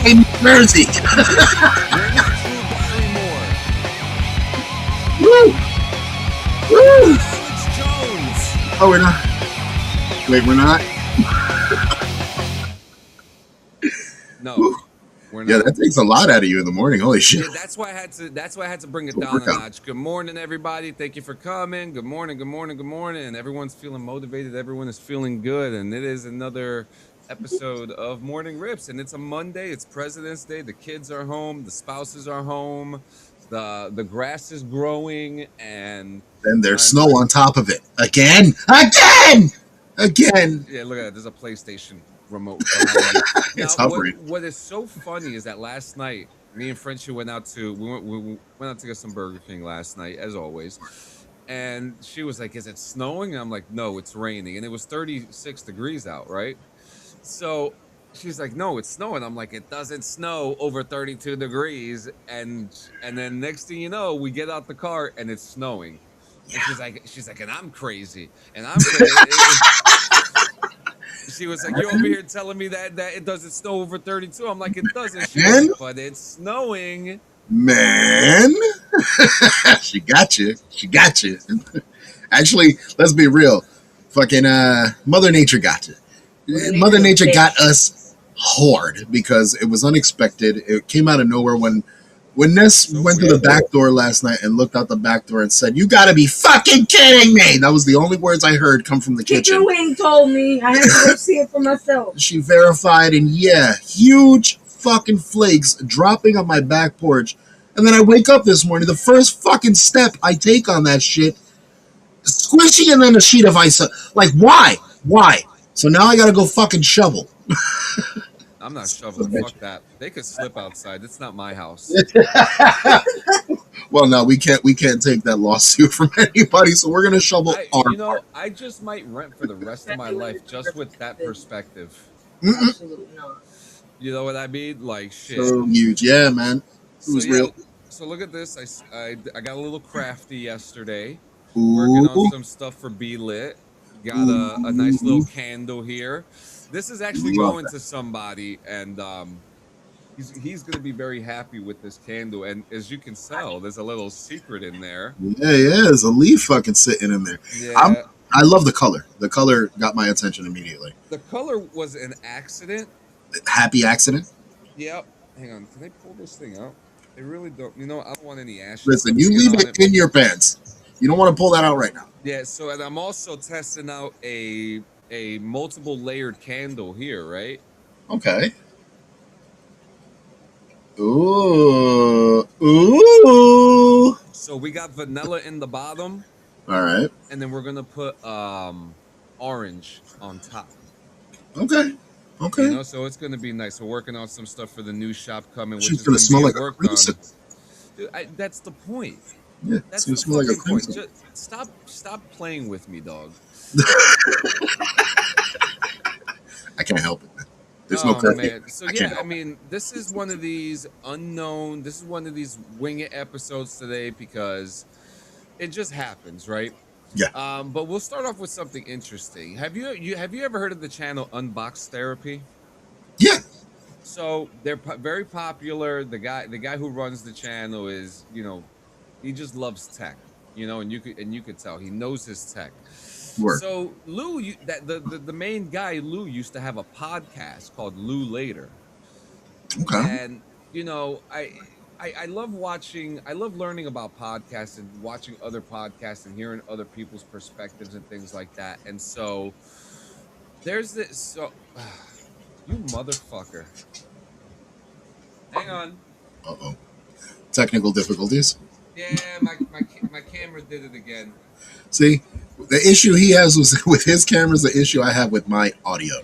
in New Jersey. Woo! Woo! Oh, we're not. Wait, we're not. No, we're not. Yeah, that takes a lot out of you in the morning. Holy shit! Yeah, that's why I had to bring it down a notch. Good morning, everybody. Thank you for coming. Good morning. Good morning. Good morning. Everyone's feeling motivated. Everyone is feeling good, and it is another episode of Morning Rips. And it's a Monday. It's President's Day. The kids are home. The spouses are home. The grass is growing, and there's snow on top of it. Again. Yeah, look at that. There's a PlayStation remote behind you. It's Now, hovering. what is so funny is that last night, me and Frenchie went out to get some Burger King last night, as always. And she was like, "Is it snowing?" And I'm like, "No, it's raining." And it was 36 degrees out, right? So she's like, "No, it's snowing." I'm like, "It doesn't snow over 32 degrees." And then next thing you know, we get out the car and it's snowing. And she's like, "And I'm crazy." And I'm crazy. She was like, "You're over here telling me that it doesn't snow over 32." I'm like, "It doesn't." She was like, "But it's snowing." Man. She got you. Actually, let's be real. Fucking Mother Nature got you. Mother Nature got us hard because it was unexpected. It came out of nowhere when Ness went to the back door last night and looked out the back door and said, "You gotta be fucking kidding me." That was the only words I heard come from the kitchen. Chicken Wing told me. I had to go see it for myself. She verified, and yeah, huge fucking flakes dropping on my back porch. And then I wake up this morning, the first fucking step I take on that shit, squishy and then a sheet of ice. Like, why? So now I gotta go fucking shovel. I'm not shoveling. Fuck that. They could slip outside. It's not my house. Well, no, we can't take that lawsuit from anybody, so we're gonna shovel our I just might rent for the rest of my life just with that perspective. Absolutely not. You know what I mean? Like, shit. So huge. Yeah, man. It was real. So look at this. I got a little crafty yesterday. Ooh. Working on some stuff for Be Lit. Got a nice little candle here. This is actually going to somebody, and he's going to be very happy with this candle. And as you can tell, there's a little secret in there. Yeah, there's a leaf fucking sitting in there. Yeah. I love the color. The color got my attention immediately. The color was an accident. Happy accident? Yep. Hang on. Can they pull this thing out? They really don't. I don't want any ashes. Listen, you leave it in your pants. You don't want to pull that out right now. Yeah. So, and I'm also testing out a multiple layered candle here, right? Okay. Ooh. So we got vanilla in the bottom. All right. And then we're gonna put orange on top. Okay. So it's gonna be nice. We're working on some stuff for the new shop coming, which She's is gonna smell like worked a on. Dude, that's the point. Yeah, that's gonna smell like a point. Just stop playing with me, dog. I can't help it. There's no curfew. Man. So this is one of these unknown. This is one of these wing it episodes today because it just happens, right? Yeah. But we'll start off with something interesting. Have you ever heard of the channel Unbox Therapy? Yeah. So they're very popular. The guy who runs the channel is, he just loves tech, and you could tell he knows his tech. Word. So Lou, the main guy Lou used to have a podcast called Lou Later. Okay. And I love learning about podcasts and watching other podcasts and hearing other people's perspectives and things like that. And so there's this. So you motherfucker. Hang on. Uh-oh. Technical difficulties. Yeah, my camera did it again. See, the issue he has with his camera is the issue I have with my audio.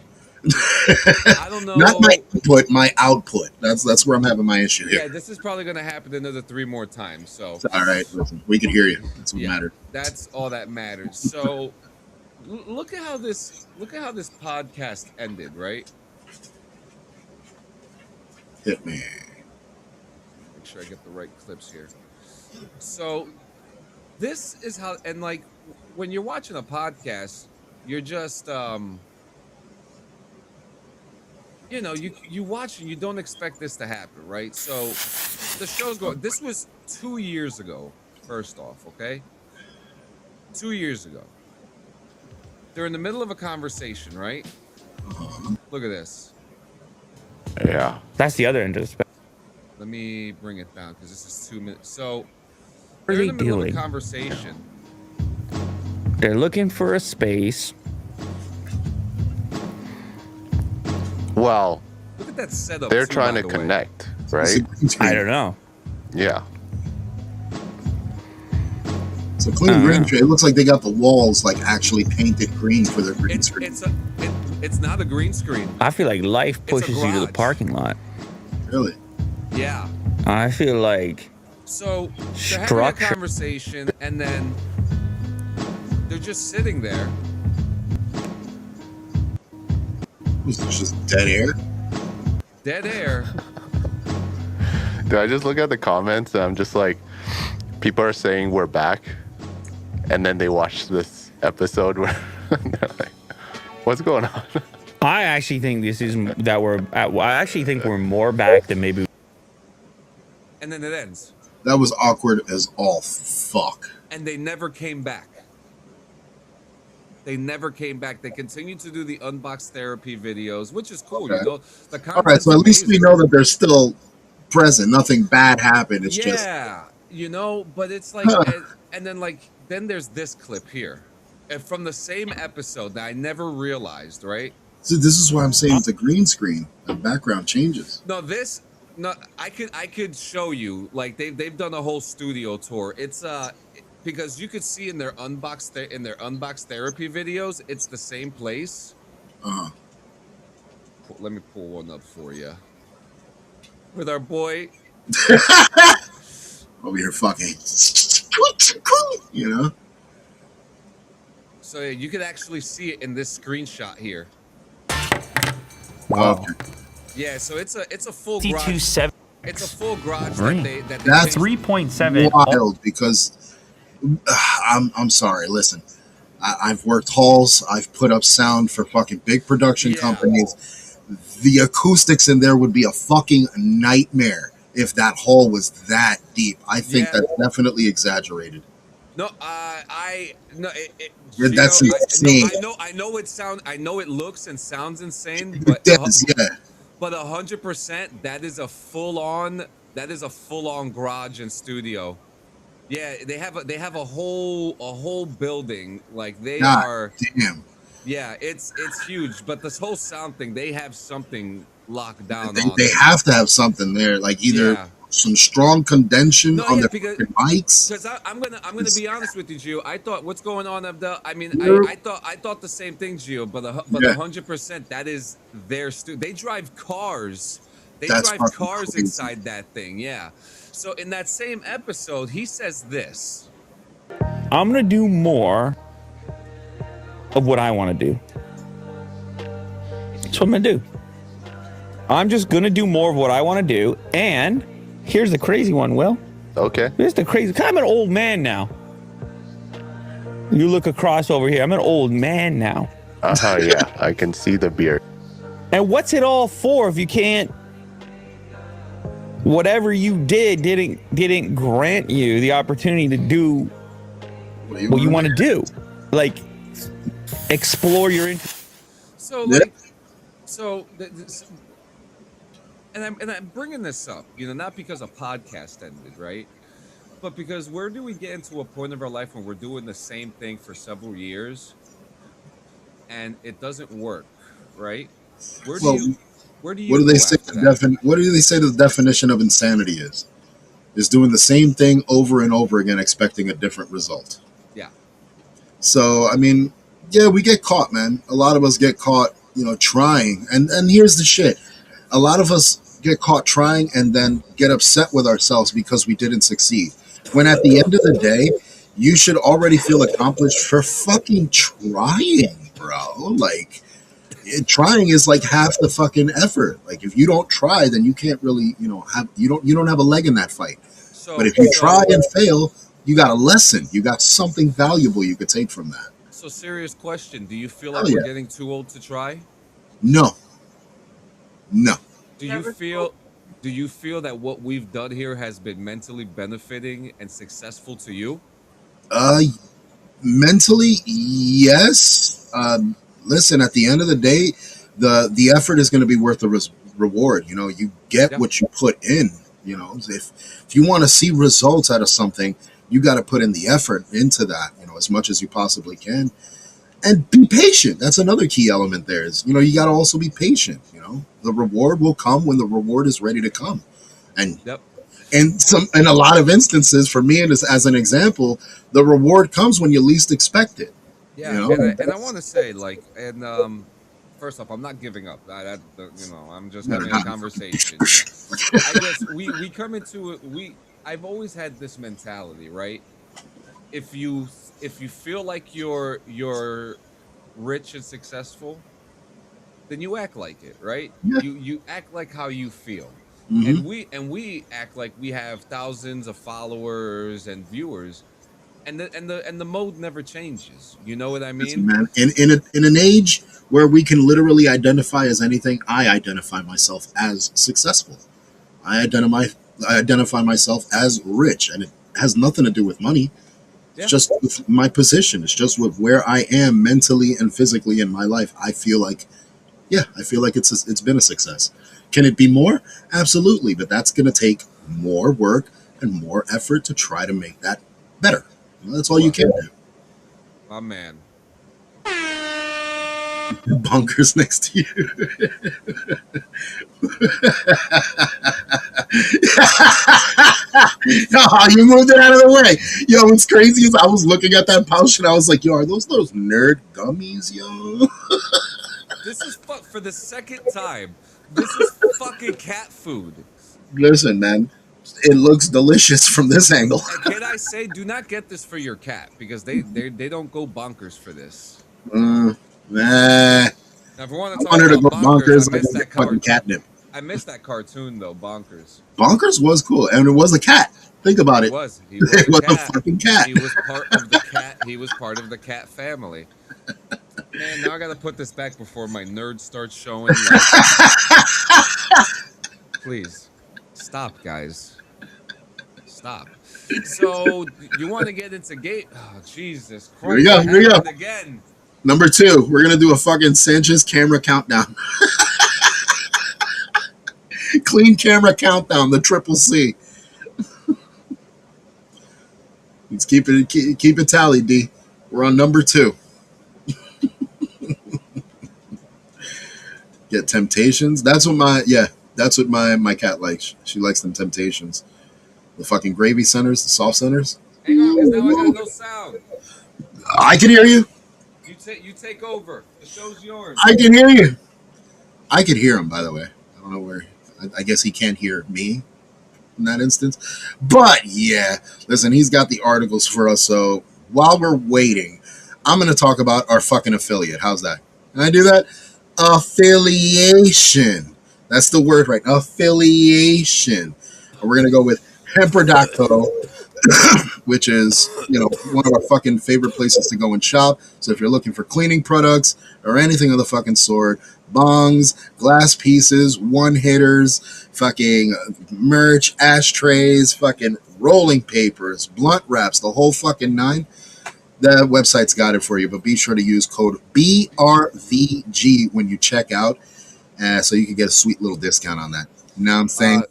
I don't know. Not my input, my output. That's where I'm having my issue here. Yeah, this is probably going to happen another 3 more times. So all right, listen, we can hear you. That's what matters. That's all that matters. So look at how this podcast ended, right? Hit me. Make sure I get the right clips here. So this is how, and like when you're watching a podcast, you're just you watch and you don't expect this to happen, right? So the show's going. This was 2 years ago. First off, okay, 2 years ago. They're in the middle of a conversation, right? Look at this. Yeah. That's the other end of the spectrum. Let me bring it down because this is 2 minutes. So What are they're in they the middle of a doing? conversation. They're looking for a space. Well, Look at that setup. they're too, trying by to the way. connect, It's a right? green screen. I don't know. Yeah. It's a clean green screen. It looks like they got the walls like actually painted green for their green It's screen. it's not a green screen. I feel like life It's a pushes you to the garage. parking lot. Really? Yeah. I feel like So they're having a Structure. conversation and then they're just sitting there. Was it just dead air? Dead air. Do I just look at the comments and I'm just like, people are saying we're back, and then they watch this episode where they're like, what's going on? I actually think this is that we're. I actually think we're more back than maybe. And then it ends. That was awkward as all fuck. And they never came back. They never came back. They continued to do the unbox therapy videos, which is cool. Okay. You know, the All right, so at least we know that they're still present. Nothing bad happened. It's just but it's like, Huh. and then there's this clip here, and from the same episode that I never realized, right? so this is why I'm saying it's a green screen. The background changes. No, I could show you. Like they've done a whole studio tour. It's because you could see in their unbox therapy videos, it's the same place. Uh-huh. Let me pull one up for you. With our boy, Over here fucking. You know? so yeah, you could actually see it in this screenshot here. Okay. Yeah, so it's a full garage. 52.7. It's a full garage Green. that they That's changed. 3.7. Wild because I'm sorry. Listen, I've worked halls. I've put up sound for fucking big production Yeah. companies. The acoustics in there would be a fucking nightmare if that hall was that deep. I think Yeah. that's definitely exaggerated. No, I no. Yeah, that's Gio, insane. I know it sound. I know it looks and sounds insane, but It does, yeah. but 100%, that is a full on garage and studio. Yeah, they have a whole building. Like they God are. damn. Yeah, it's huge. But this whole sound thing, they have something locked down They, on they it. have to have something there, like either Yeah. some strong condension No, on yeah, the because- fucking mics. Because I'm gonna be honest with you, Gio. I thought, what's going on, Abdel? I mean, Yeah. I thought the same thing, Gio. But Yeah. 100%, that is their They drive cars. They That's drive fucking cars crazy. inside that thing. Yeah. So in that same episode, he says this. I'm gonna do more of what I want to do. That's what I'm gonna do. I'm just gonna do more of what I want to do. And here's the crazy one, Will. Okay. Here's the crazy. I'm an old man now. You look across over here. I'm an old man now. Yeah, I can see the beard. And what's it all for if you can't? Whatever you didn't grant you the opportunity to do what you want to do, like explore your interest. So Yeah. like, and I'm bringing this up, not because a podcast ended, right? But because where do we get into a point of our life when we're doing the same thing for several years and it doesn't work, right? Where do Well, you What do they go say? after that? What do they say the definition of insanity is? Is doing the same thing over and over again, expecting a different result. Yeah. So I mean, yeah, we get caught, man. A lot of us get caught, trying. And here's the shit: a lot of us get caught trying and then get upset with ourselves because we didn't succeed. When at the end of the day, you should already feel accomplished for fucking trying, bro. Like. Trying is like half the fucking effort. Like if you don't try, then you can't really, have you don't have a leg in that fight. So, But if you try and fail, you got a lesson. You got something valuable you could take from that. So serious question: do you feel Oh, like we're yeah. getting too old to try? No, No. Do you Never feel? Do you feel that what we've done here has been mentally benefiting and successful to you? Uh, mentally, yes. Listen, at the end of the day, the effort is going to be worth the reward. You know, you get Yeah. what you put in. You know, if you want to see results out of something, you got to put in the effort into that. You know, as much as you possibly can, and be patient. That's another key element. There is, you know, you got to also be patient. You know, the reward will come when the reward is ready to come, and Yep. in a lot of instances, for me, and as an example, the reward comes when you least expect it. You Yeah, know, and I want to say like, and first off, I'm not giving up. I'm just no, having a conversation. I guess we come into it. I've always had this mentality, right? If you if you feel like you're rich and successful, then you act like it, right? yeah. You act like how you feel. Hmm. And we act like we have thousands of followers and viewers, and the mode never changes. You know what I Listen, mean? man, in an age where we can literally identify as anything, I identify myself as successful. I identify I identify myself as rich, and it has nothing to do with money. It's Yeah. just with my position. It's just with where I am mentally and physically in my life. I feel like, yeah, I feel like it's been a success. Can it be more? Absolutely, but that's going to take more work and more effort to try to make that better. You know, that's all you Well, can do. my man. Bunkers next to you. Oh, you moved it out of the way. Yo, what's crazy is I was looking at that pouch and I was like, yo, are those nerd gummies, yo? This is for the second time. This is fucking cat food. Listen, man, it looks delicious from this angle. And can I say, do not get this for your cat because they don't go bonkers for this. Nah. Now, if we want I to talk want her to go about bonkers, I bonkers like missed that fucking card. catnip. I missed that cartoon though, bonkers. Bonkers was cool, and it was a cat. Think about He it. was. He was It a was a cat. fucking cat. He was part of the cat. He was part of the cat family. Man, now I gotta put this back before my nerd starts showing. Please, stop, guys. Stop. So you want to get into gate? Oh, Jesus Christ! Here we go. It Here we go. happened again. Number 2, we're gonna do a fucking Sanchez camera countdown. Clean camera countdown. The triple C. Let's keep it tally, D. We're on number 2. Get Temptations. That's what my cat likes. She likes them Temptations. The fucking gravy centers, the soft centers. Hang on, because now I got no sound. I can hear you. You take over. The show's yours. I can hear you. I could hear him, by the way. I don't know where. I guess he can't hear me in that instance. But yeah, listen, he's got the articles for us. So while we're waiting, I'm going to talk about our fucking affiliate. How's that? Can I do that? Affiliation. That's the word, right? Affiliation. And we're going to go with Hemper.co, which is, you know, one of our fucking favorite places to go and shop. So if you're looking for cleaning products or anything of the fucking sort, bongs, glass pieces, one hitters, fucking merch, ashtrays, fucking rolling papers, blunt wraps, the whole fucking nine, the website's got it for you. But be sure to use code BRVG when you check out, so you can get a sweet little discount on that. You know what I'm saying?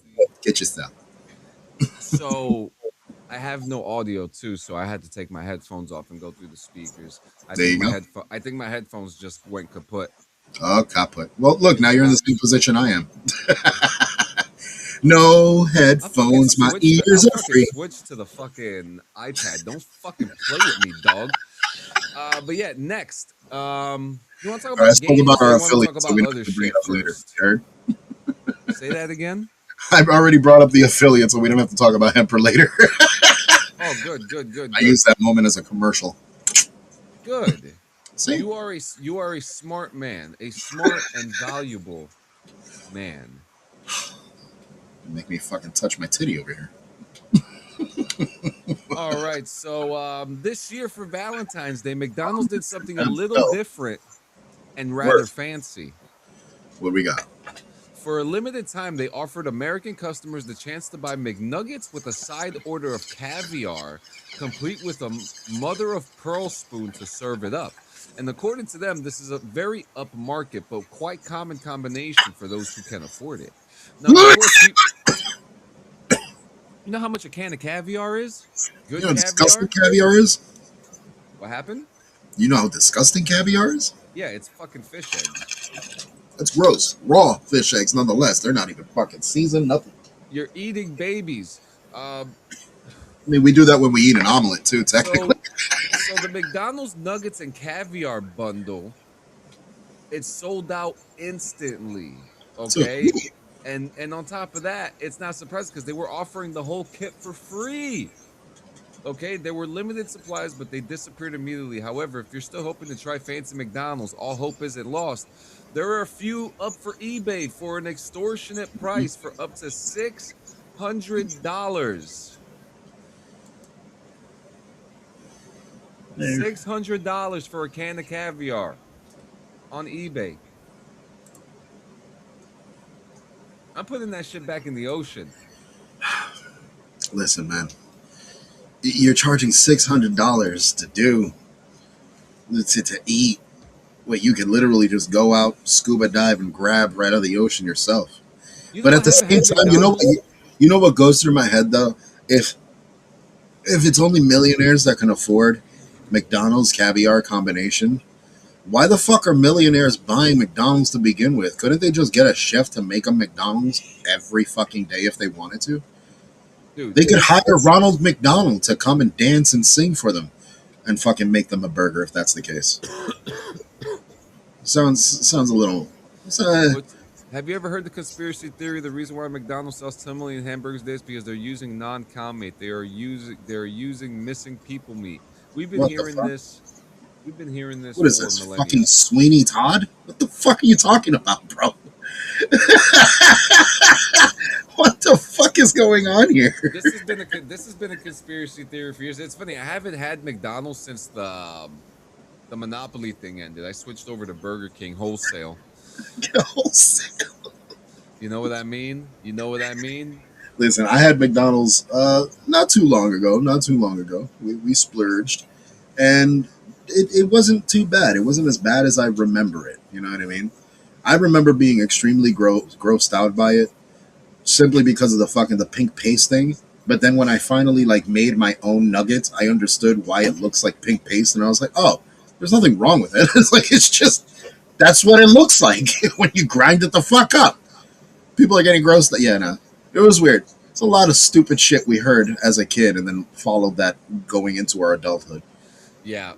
Get your stuff. So I have no audio too, so I had to take my headphones off and go through the speakers. There you go. I think my headphones just went kaput. Oh, kaput. Well, look, now you're in the same position I am. No headphones, my ears are free. Switch to the fucking iPad. Don't fucking play with me, dog. But yeah, next. You want to talk about Let's games, talk about or our you want to talk affiliates, so we about don't other have to bring shit it up later. first? Heard? Say that again. I've already brought up the affiliate, so we don't have to talk about Hemper later. Oh, good. I use that moment as a commercial. Good. See? You are a smart man, a smart and valuable man. Make me fucking touch my titty over here. All right, so this year for Valentine's Day, McDonald's did something a little different and rather fancy. What we got? For a limited time, they offered American customers the chance to buy McNuggets with a side order of caviar, complete with a mother of pearl spoon to serve it up. And according to them, this is a very upmarket but quite common combination for those who can afford it. Now, of course, you know how much a can of caviar is? Good You know how disgusting caviar? caviar is? What happened? You know how disgusting caviar is? Yeah, it's fucking fish eggs. That's gross. Raw fish eggs, nonetheless. They're not even fucking seasoned, nothing. You're eating babies. I mean, we do that when we eat an omelet, too, technically. So the McDonald's nuggets and caviar bundle, it's sold out instantly. Okay. And on top of that, it's not surprising because they were offering the whole kit for free. Okay, there were limited supplies, but they disappeared immediately. However, if you're still hoping to try fancy McDonald's, all hope isn't lost. There are a few up for eBay for an extortionate price for up to $600. $600 for a can of caviar on eBay. I'm putting that shit back in the ocean. Listen, man. You're charging $600 to do, to eat what you could literally just go out, scuba dive, and grab right out of the ocean yourself. But at the same time, you know what goes through my head, though? If it's only millionaires that can afford McDonald's caviar combination, why the fuck are millionaires buying McDonald's to begin with? Couldn't they just get a chef to make a McDonald's every fucking day if they wanted to? Dude, they could hire Ronald McDonald to come and dance and sing for them and fucking make them a burger if that's the case. Sounds a little... Have you ever heard the conspiracy theory? The reason why McDonald's sells 10 million hamburgers a day is because they're using non-cow meat. They're using missing people meat. We've been hearing this. We've been hearing this. What is this? Fucking Sweeney Todd? What the fuck are you talking about, bro? What the fuck is going on here? This has been a conspiracy theory for years. It's funny. I haven't had McDonald's since the Monopoly thing ended. I switched over to Burger King wholesale. Wholesale. You know what I mean? You know what I mean? Listen, I had McDonald's not too long ago. We splurged, and it wasn't too bad. It wasn't as bad as I remember it. You know what I mean? I remember being extremely grossed out by it, simply because of the pink paste thing. But then when I finally made my own nuggets, I understood why it looks like pink paste, and I was like, oh, there's nothing wrong with it. It's just that's what it looks like when you grind it the fuck up. People are getting grossed. Yeah, no, it was weird. It's a lot of stupid shit we heard as a kid, and then followed that going into our adulthood. Yeah.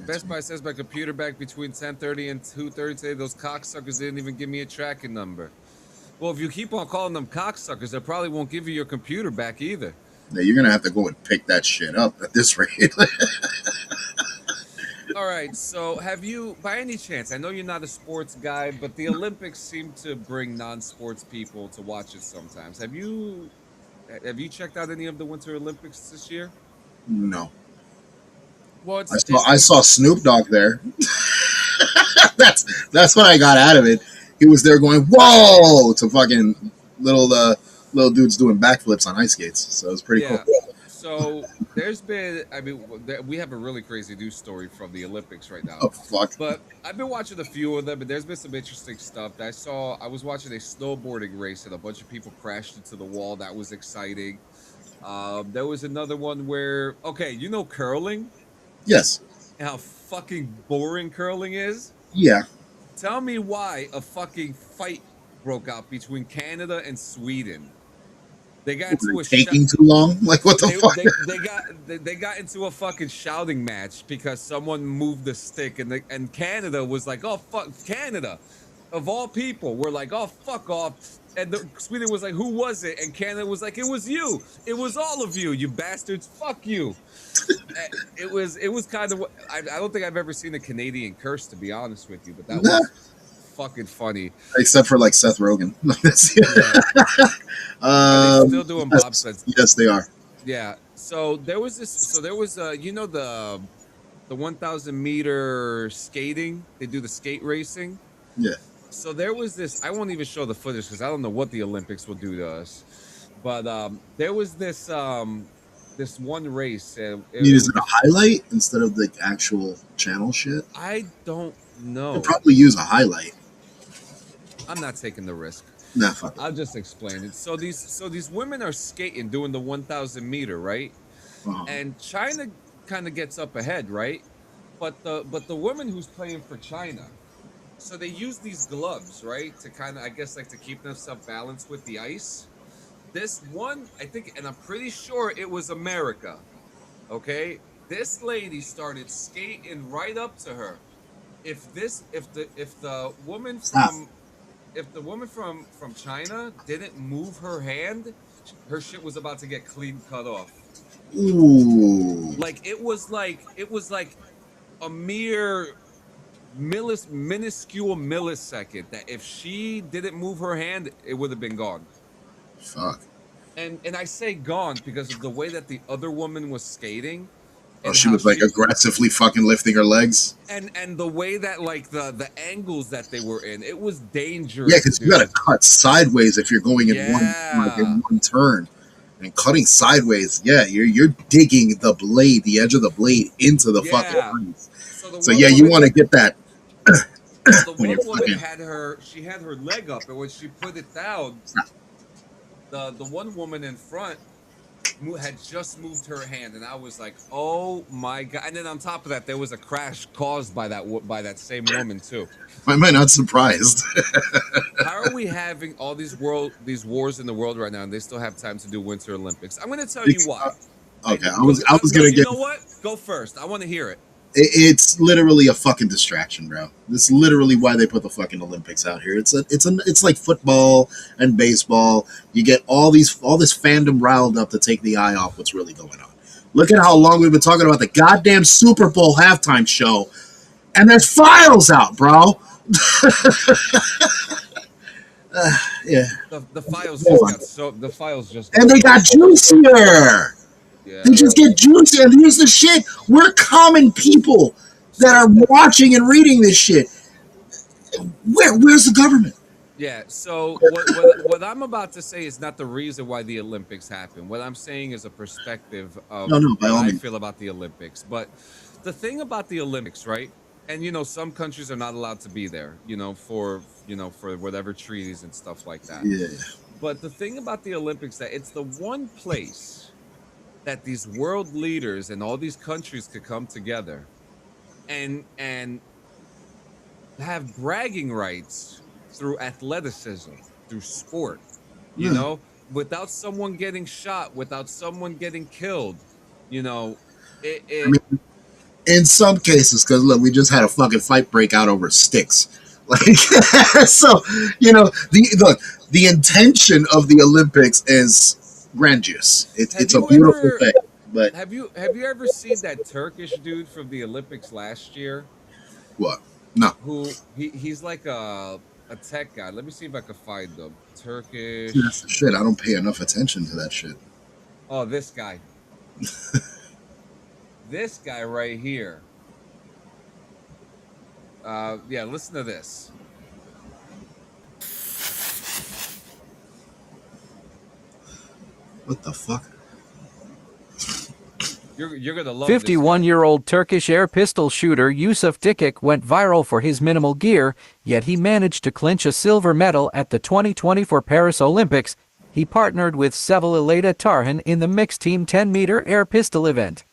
Best Buy says my computer back between 10:30 and 2:30 today. Those cocksuckers didn't even give me a tracking number. Well, if you keep on calling them cocksuckers, they probably won't give you your computer back either. Yeah, you're gonna have to go and pick that shit up at this rate. All right, so have you, by any chance, I know you're not a sports guy, but the Olympics seem to bring non-sports people to watch it sometimes. Have you checked out any of the Winter Olympics this year? No. Well, I saw Snoop Dogg there. That's what I got out of it. He was there going, whoa, to fucking little dudes doing backflips on ice skates. So it was pretty cool. So there's been, we have a really crazy news story from the Olympics right now. Oh, fuck. But I've been watching a few of them, but there's been some interesting stuff. I was watching a snowboarding race and a bunch of people crashed into the wall. That was exciting. There was another one where, you know curling? Yes. And how fucking boring curling is? Yeah. Tell me why a fucking fight broke out between Canada and Sweden. They got into taking too long. What the fuck? They got into a fucking shouting match because someone moved the stick, and Canada was like, "Oh fuck, Canada!" Of all people, we're like, "Oh fuck off!" And Sweden was like, "Who was it?" And Canada was like, "It was you. It was all of you, you bastards. Fuck you." It was kind of. I don't think I've ever seen a Canadian curse, to be honest with you, but that was fucking funny. Except for Seth Rogen. Are they still doing bobsleds? Yes, they are. Yeah. So there was you know the 1,000 meter skating. They do the skate racing. Yeah. So there was this. I won't even show the footage because I don't know what the Olympics will do to us. But there was this one race. It Is was it a this. highlight instead of the actual channel shit? I don't They'll know. probably use a highlight. I'm not taking the risk. Nah, fuck it. I'll just explain it. So these women are skating, doing the 1,000 meter, right? And China kind of gets up ahead, right? But the woman who's playing for China, so they use these gloves, right, to kind of, I guess, like to keep themselves balanced with the ice. This one, I think, and I'm pretty sure it was America. Okay, this lady started skating right up to her. If the woman Stop. from China didn't move her hand, her shit was about to get clean cut off. Ooh. Like it was like a mere minuscule millisecond that if she didn't move her hand, it would have been gone. Fuck. And I say gone because of the way that the other woman was skating. Oh, And she how was like aggressively fucking lifting her legs. and the way that like the angles that they were in, it was dangerous. Yeah, because you gotta cut sideways if you're going in Yeah. one turn. And cutting sideways, yeah, you're digging the blade, the edge of the blade into the Yeah. fucking ice. the So one yeah, you woman- want to get that. the when one you're woman fucking- had her leg up, and when she put it down, the one woman in front had just moved her hand, and I was like, "Oh my god!" And then on top of that, there was a crash caused by that same woman too. Why am I not surprised? How are we having all these wars in the world right now, and they still have time to do Winter Olympics? I'm going to tell you why. Okay, I was gonna You get. know what? Go first. I want to hear it. It's literally a fucking distraction, bro. This is literally why they put the fucking Olympics out here. It's like football and baseball. You get all this fandom riled up to take the eye off what's really going on. Look at how long we've been talking about the goddamn Super Bowl halftime show, and there's files out, bro. Yeah, The files just got so the files just and they got juicier. yeah. They just get juicy. And here's the shit: we're common people that are watching and reading this shit. Where's the government? Yeah, so what I'm about to say is not the reason why the Olympics happen. What I'm saying is a perspective of No, by all what I means. feel about the Olympics. But the thing about the Olympics, right? And some countries are not allowed to be there, for whatever treaties and stuff like that. Yeah. But the thing about the Olympics that it's the one place that these world leaders and all these countries could come together and have bragging rights through athleticism, through sport, without someone getting shot, without someone getting killed, I mean, in some cases, because look, we just had a fucking fight break out over sticks. Like, so the intention of the Olympics is grandiose. It's a beautiful thing. But have you ever seen that Turkish dude from the Olympics last year? what? No. Who he's like a tech guy. Let me see if I can find them. Turkish. That's the shit. I don't pay enough attention to that shit. Oh, this guy. This guy right here. Yeah, listen to this. What the fuck? You're gonna love this guy. 51-year-old Turkish air pistol shooter Yusuf Dikik went viral for his minimal gear, yet he managed to clinch a silver medal at the 2024 Paris Olympics. He partnered with Sevalileda Tarhan in the mixed team 10-meter air pistol event.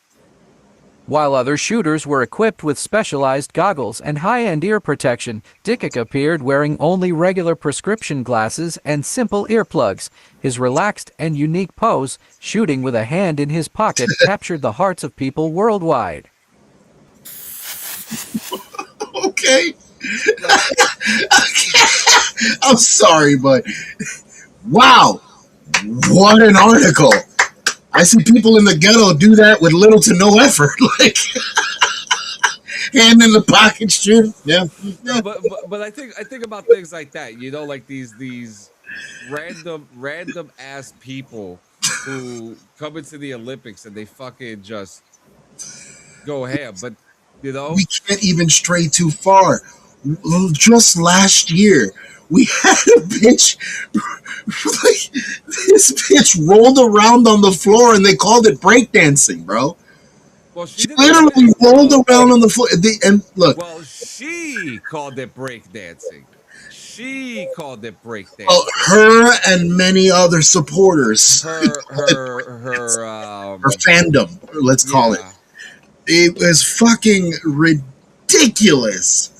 While other shooters were equipped with specialized goggles and high-end ear protection, Dikik appeared wearing only regular prescription glasses and simple earplugs. His relaxed and unique pose, shooting with a hand in his pocket, captured the hearts of people worldwide. Okay. I'm sorry, but wow, what an article. I see people in the ghetto do that with little to no effort, like hand in the pocket, shoot. Yeah. No, but I think about things like that, like these random ass people who come into the Olympics and they fucking just go ahead, but We can't even stray too far. Just last year, we had a bitch. Like, this bitch rolled around on the floor and they called it breakdancing, bro. Well, she She didn't literally say. rolled around on the floor. And look, Well, she called it breakdancing. She called it well, breakdancing. her and many other supporters, her Her fandom, let's call it. yeah. It was fucking ridiculous.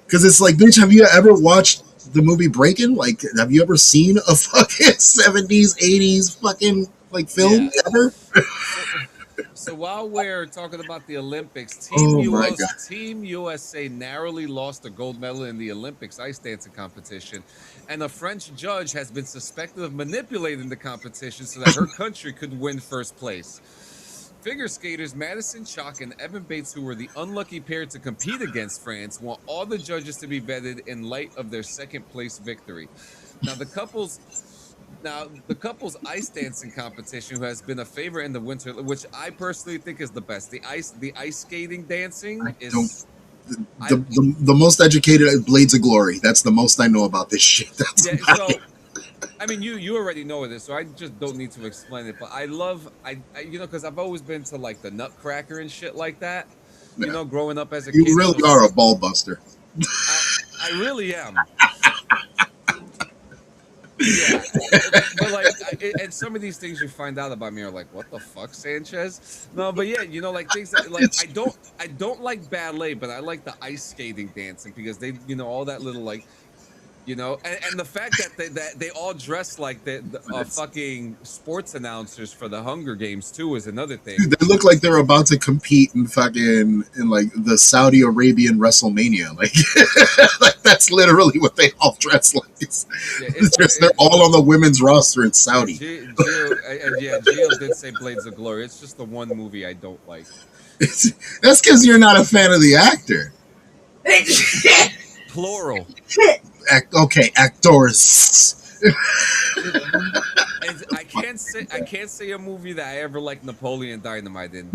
Because it's like, bitch, have you ever watched the movie Breaking? Like, have you ever seen a fucking 70s, 80s fucking like film Yeah. ever? So while we're talking about the Olympics, Oh my god. Team USA narrowly lost a gold medal in the Olympics ice dancing competition, and a French judge has been suspected of manipulating the competition so that her country could win first place. Figure skaters Madison Chalk and Evan Bates, who were the unlucky pair to compete against France, want all the judges to be vetted in light of their second place victory. Now the couple's ice dancing competition, who has been a favorite in the winter, which I personally think is the best. The ice skating dancing I is don't. The most educated Blades of Glory. That's the most I know about this shit. That's yeah. about So it. I mean, you already know this, so I just don't need to explain it. But I love because I've always been to like the Nutcracker and shit like that. You Yeah. know, growing up as a You kid. really So are a ball buster. I really am. Yeah, but like, and some of these things you find out about me are like, what the fuck, Sanchez? No, but yeah, like things that like I don't like ballet, but I like the ice skating dancing because they, all that little like, and the fact that they all dress like the fucking sports announcers for the Hunger Games too is another thing. Dude, they look like they're about to compete in fucking in like the Saudi Arabian WrestleMania. Like, like that's literally what they all dress like. They're all on the women's roster in Saudi. Gio did say Blades of Glory. It's just the one movie I don't like. That's because you're not a fan of the actor. Plural. Okay, actors. I can't say a movie that I ever liked Napoleon Dynamite in.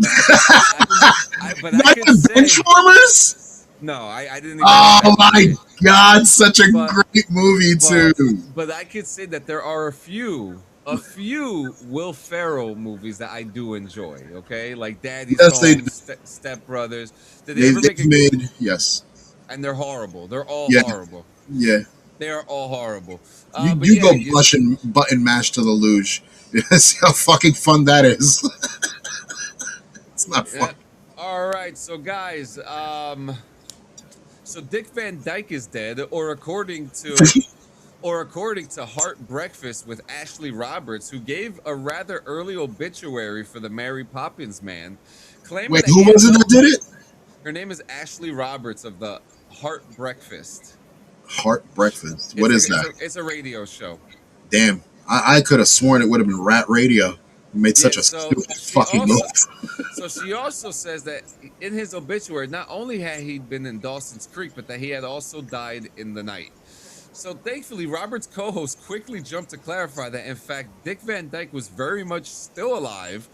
But Not I could the say Benchwarmers? no. I didn't. Even Oh like that my movie. god, such a But- great movie too. But I could say that there are a few Will Ferrell movies that I do enjoy. Okay, like Daddy's Yes, they Home, do. Step Brothers. Did they ever They've make a? made yes, And they're horrible. They're all Yeah. horrible. yeah. They are all horrible. You, But you yeah, go button mash to the luge. See how fucking fun that is. It's not yeah. fun. All right, so guys, so Dick Van Dyke is dead, or according to Heart Breakfast with Ashley Roberts, who gave a rather early obituary for the Mary Poppins man, claiming Wait, that who he had was it that did it? Her name is Ashley Roberts of the Heart Breakfast. Heart Breakfast. What is that? It's a radio show. Damn, I could have sworn it would have been Rat Radio. You made such a stupid fucking move. So she also says that in his obituary, not only had he been in Dawson's Creek, but that he had also died in the night. So thankfully, Robert's co-host quickly jumped to clarify that, in fact, Dick Van Dyke was very much still alive,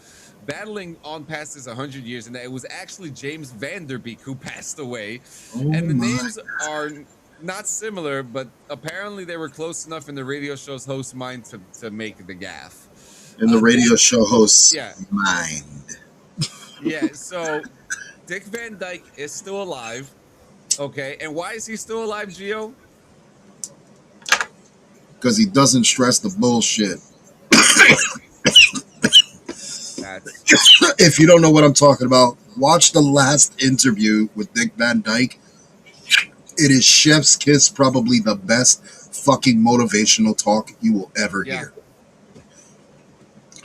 battling on past his 100 years, and that it was actually James Vanderbeek who passed away. And the names are not similar, but apparently they were close enough in the radio show's host mind to make the gaffe. In the radio show host's Yeah. mind. Yeah, so Dick Van Dyke is still alive. Okay, and why is he still alive, Gio? Because he doesn't stress the bullshit. If you don't know what I'm talking about, watch the last interview with Dick Van Dyke. It is chef's kiss, probably the best fucking motivational talk you will ever hear.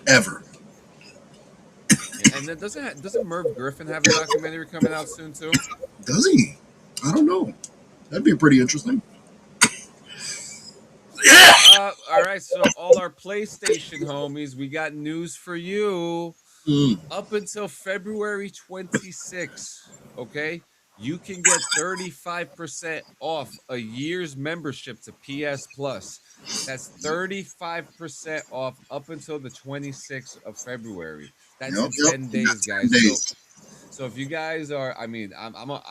Ever. And then doesn't Merv Griffin have a documentary coming out soon too? Does he? I don't know. That'd be pretty interesting. All right, so all our PlayStation homies, we got news for you. Up until February 26th, okay, you can get 35% off a year's membership to PS Plus. That's 35% off up until the 26th of February. That's in 10 days, guys. So if you guys are, I mean, I'm about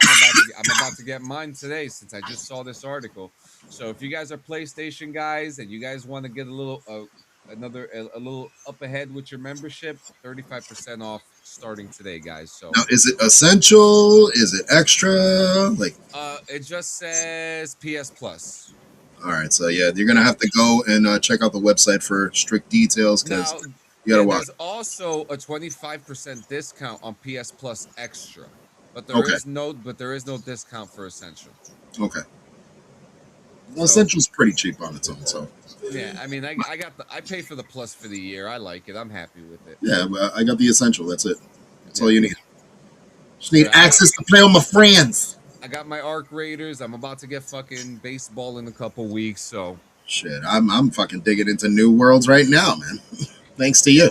to get mine today since I just saw this article. So if you guys are PlayStation guys and you guys want to get a little a little up ahead with your membership, 35% off starting today, guys. So Now, is it essential? Is it extra? Like, it just says PS Plus. all right, so yeah, you're gonna have to go and check out the website for strict details because Now, you gotta and watch. there's also a 25% discount on PS Plus Extra, but Okay. there is no discount for Essential. Okay. Well, So, essential's pretty cheap on its own, so yeah, I mean, I pay for the Plus for the year. I like it. I'm happy with it. yeah, but I got the essential. That's it. That's all Yeah. you need. Just need But I got- access to play with my friends. I got my Arc Raiders. I'm about to get fucking baseball in a couple weeks, so Shit, I'm fucking digging into new worlds right now, man. Thanks to you.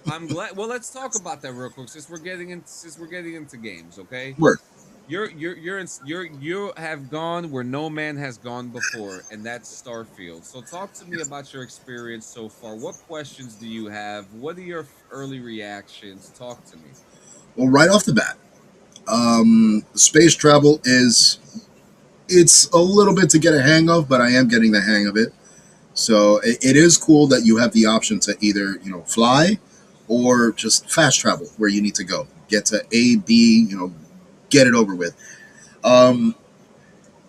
I'm glad. Well, let's talk about that real quick since we're getting into games, okay? Work. You have gone where no man has gone before, and that's Starfield. So talk to me about your experience so far. What questions do you have? What are your early reactions? Talk to me. Well, right off the bat, space travel it's a little bit to get a hang of, but I am getting the hang of it. So it is cool that you have the option to either fly or just fast travel where you need to go, get to A, B, get it over with. Um,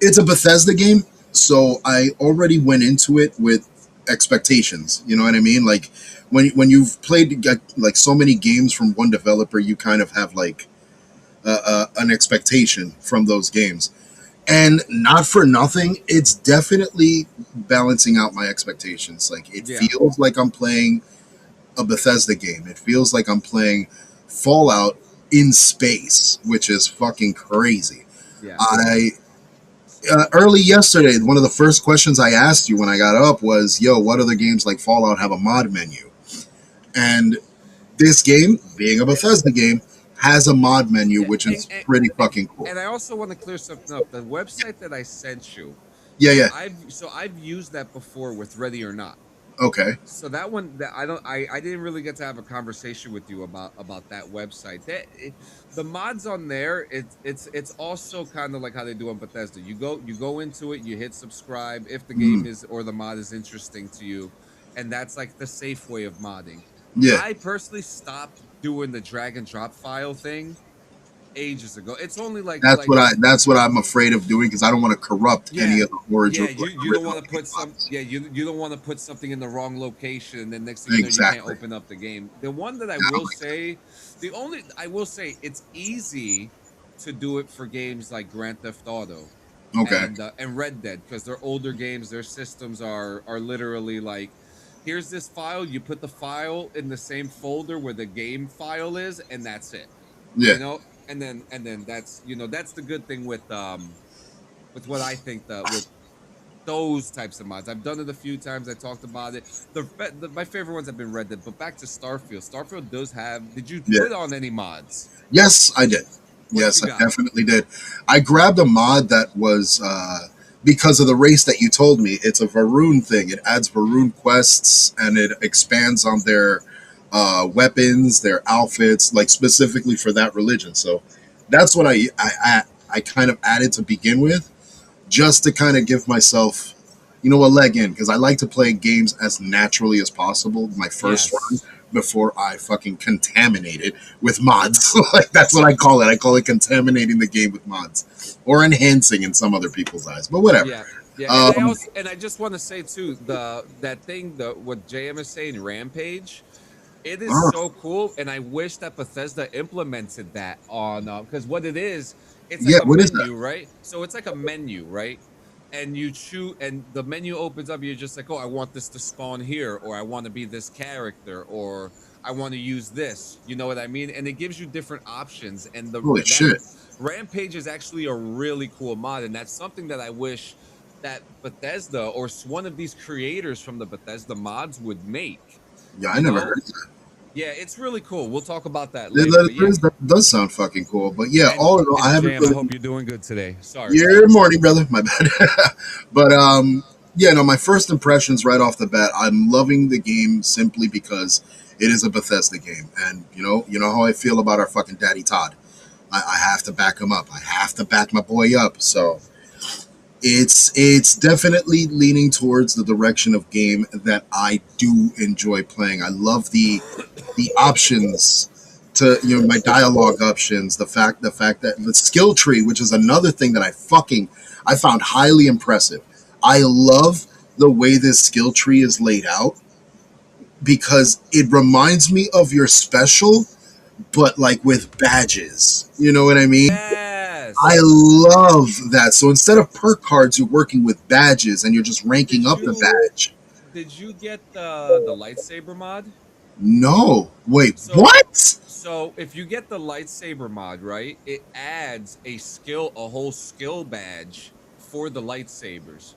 it's a Bethesda game, so I already went into it with expectations. You know what I mean? Like when you've played like so many games from one developer, you kind of have like an expectation from those games. And not for nothing, it's definitely balancing out my expectations. Like it Yeah. feels like I'm playing a Bethesda game. It feels like I'm playing Fallout in space, which is fucking crazy. Yeah. I early yesterday, one of the first questions I asked you when I got up was, "Yo, what other games like Fallout have a mod menu?" And this game, being a Bethesda game, has a mod menu, Yeah, which is pretty fucking cool. And I also want to clear something up. The website that I sent you, Yeah. I've used that before with Ready or Not. Okay. So that one that I didn't really get to have a conversation with you about that website. The mods on there, it's also kind of like how they do on Bethesda. You go into it, you hit subscribe if the game is or the mod is interesting to you, and that's like the safe way of modding. Yeah. I personally stopped doing the drag and drop file thing ages ago. It's only like That's what I'm afraid of doing because I don't want to corrupt any of the original. Yeah, you don't want to put you don't want to put something in the wrong location, and then next thing you know, you can't open up the game. The one that I will say, it's easy to do it for games like Grand Theft Auto, and Red Dead, because they're older games. Their systems are literally like, here's this file. You put the file in the same folder where the game file is, and that's it. Yeah. And then that's that's the good thing with what I think with those types of mods. I've done it a few times. I talked about it. My favorite ones have been Red Dead, but back to Starfield. Starfield does have. Did you put on any mods? Yes, I did. Yes, I definitely did. I grabbed a mod that was because of the race that you told me. It's a Varun thing. It adds Varun quests and it expands on their weapons, their outfits, like specifically for that religion. So that's what I kind of added to begin with, just to kind of give myself, a leg in, because I like to play games as naturally as possible. My first run before I fucking contaminate it with mods. Like that's what I call it. I call it contaminating the game with mods, or enhancing in some other people's eyes. But whatever. Yeah. And I just want to say too, what JM is saying, Rampage. It is so cool, and I wish that Bethesda implemented that on because what it is, it's like a menu, right? So it's like a menu, right? And you choose, and the menu opens up. You're just like, oh, I want this to spawn here, or I want to be this character, or I want to use this. You know what I mean? And it gives you different options. And holy shit, Rampage is actually a really cool mod, and that's something that I wish that Bethesda or one of these creators from the Bethesda mods would make. Yeah, I never heard of that. Yeah, it's really cool. We'll talk about that later. That does sound fucking cool. But yeah, all in all, I haven't. I hope you're doing good today. Sorry. Good morning, brother. My bad. But Yeah, no, my first impressions right off the bat, I'm loving the game simply because it is a Bethesda game. And you know how I feel about our fucking daddy Todd. I have to back him up. I have to back my boy up. So it's definitely leaning towards the direction of game that I do enjoy playing. I love the options to my dialogue options, the fact that the skill tree, which is another thing that I found highly impressive. I love the way this skill tree is laid out because it reminds me of your special, but like with badges. You know what I mean? Yes. I love that. So instead of perk cards, you're working with badges and you're just ranking up the badge. Did you get the lightsaber mod? No. Wait, So- what? So if you get the lightsaber mod, right, it adds a whole skill badge for the lightsabers.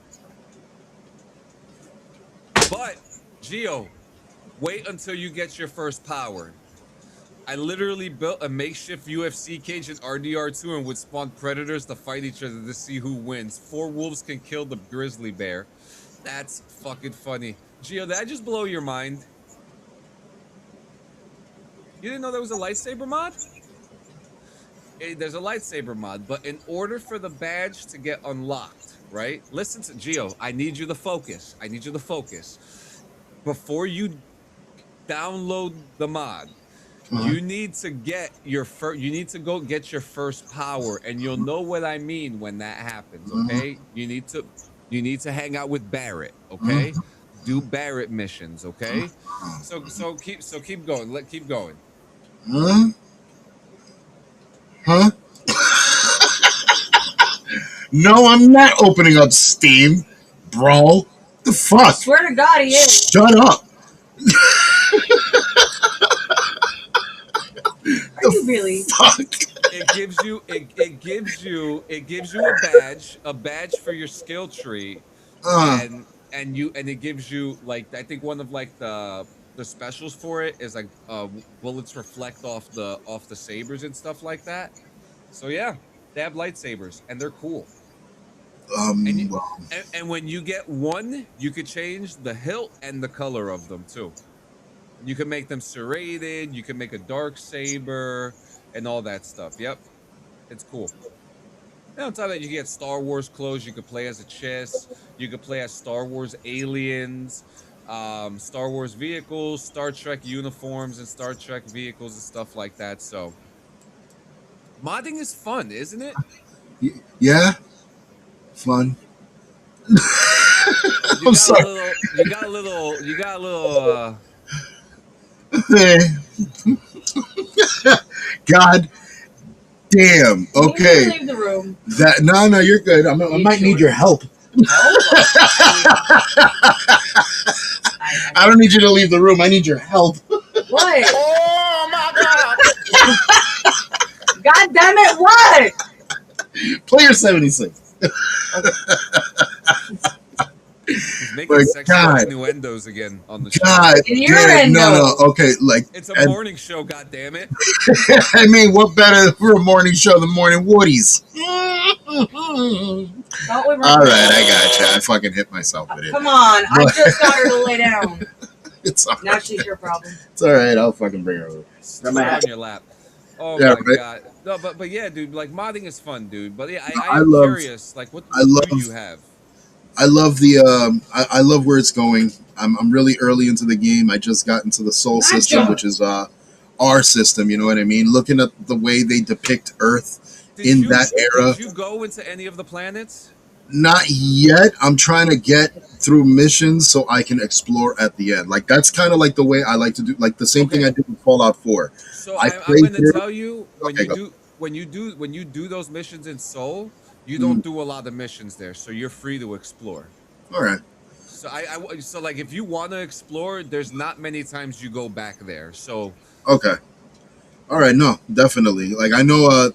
But Geo, wait until you get your first power. I literally built a makeshift UFC cage in RDR2 and would spawn predators to fight each other to see who wins. 4 wolves can kill the grizzly bear. That's fucking funny. Geo, did I just blow your mind? You didn't know there was a lightsaber mod? There's a lightsaber mod, but in order for the badge to get unlocked, right? Listen to Geo, I need you to focus. I need you to focus. Before you download the mod, you need to get your you need to go get your first power, and you'll know what I mean when that happens, okay? You need to hang out with Barrett, okay? Do Barrett missions, okay? So keep going. Keep going. Huh? No, I'm not opening up Steam, bro. The fuck? I swear to God, he is. Shut up. Are you really? Fuck. It gives you a badge for your skill tree, and it gives you like I think one of like the specials for it is like bullets reflect off the sabers and stuff like that. So yeah, they have lightsabers and they're cool. And when you get one, you could change the hilt and the color of them too. You can make them serrated, you can make a dark saber and all that stuff. Yep. It's cool. And on top of that, you get Star Wars clothes. You could play as a Chiss. You could play as Star Wars aliens, Star Wars vehicles, Star Trek uniforms, and Star Trek vehicles and stuff like that. So, modding is fun, isn't it? Yeah. Fun. You got a little. God damn. You need Okay. to leave the room. No, you're good. I might need your help. I don't need you to leave the room. I need your help. What? Oh my god! God damn it! What? Player 76. He's making My sexual God. innuendos again on the show. God damn. No. Okay. Like, It's a morning show, goddammit. I mean, what better for a morning show than Morning Woodies? Don't we All right, I gotcha. I fucking hit myself with it. Come on, I just got her to lay down. It's all Now right. she's your problem. It's all right. I'll fucking bring her over. Throw it on your lap. Oh Yeah, my right? god. No, but yeah, dude, like modding is fun, dude. But yeah, I I'm love- curious, like what I do love- you have? I love the I love where it's going. I'm really early into the game. I just got into the Soul Gotcha. system, which is our system. You know what I mean? Looking at the way they depict Earth in that era. Did you go into any of the planets? Not yet. I'm trying to get through missions so I can explore at the end. Like that's kind of like the way I like to do. Like the same thing I did with Fallout 4. So I I'm played going to through- tell you Okay, go. when you do those missions in Soul, you don't do a lot of missions there, so you're free to explore. All right. So so like if you want to explore, there's not many times you go back there. So Okay. All right. No, definitely. Like I know.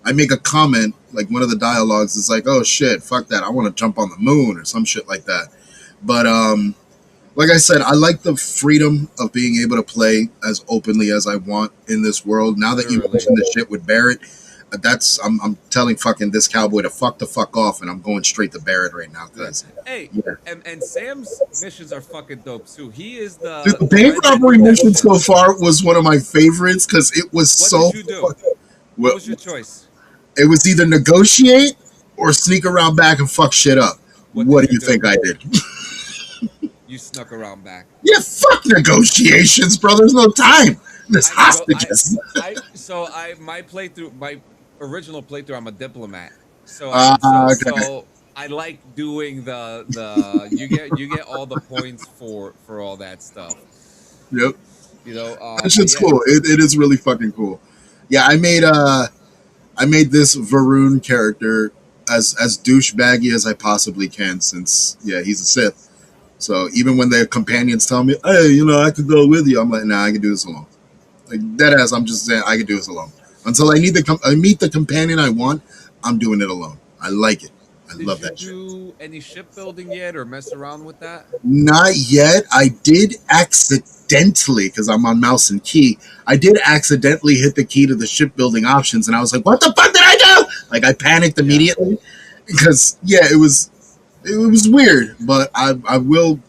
I make a comment. Like one of the dialogues is like, "Oh shit, fuck that! I want to jump on the moon" or some shit like that. But like I said, I like the freedom of being able to play as openly as I want in this world. Now that you Totally. mentioned the shit with Barrett, I'm telling fucking this cowboy to fuck the fuck off, and I'm going straight to Barrett right now because Hey, and Sam's missions are fucking dope too. He is the bank robbery mission so far was one of my favorites because it was What did you do? What was your choice? It was either negotiate or sneak around back and fuck shit up. What do you think I did? You snuck around back. Yeah, fuck negotiations, bro. There's no time. There's hostages. My original playthrough, I'm a diplomat. So I like doing the you get all the points for all that stuff. Yep. You know, that shit's cool. It is really fucking cool. Yeah, I made this Varun character as douchebaggy as I possibly can, since he's a Sith. So even when their companions tell me, "Hey, I could go with you," I'm like, "Nah, I can do this alone." Like deadass, I'm just saying I can do this alone. Until I meet the companion I want, I'm doing it alone. I like it. I love that shit. Did you do any shipbuilding yet, or mess around with that? Not yet. I did accidentally, because I'm on mouse and key. I did accidentally hit the key to the shipbuilding options, and I was like, "What the fuck did I do?" Like I panicked immediately because it was weird. But I will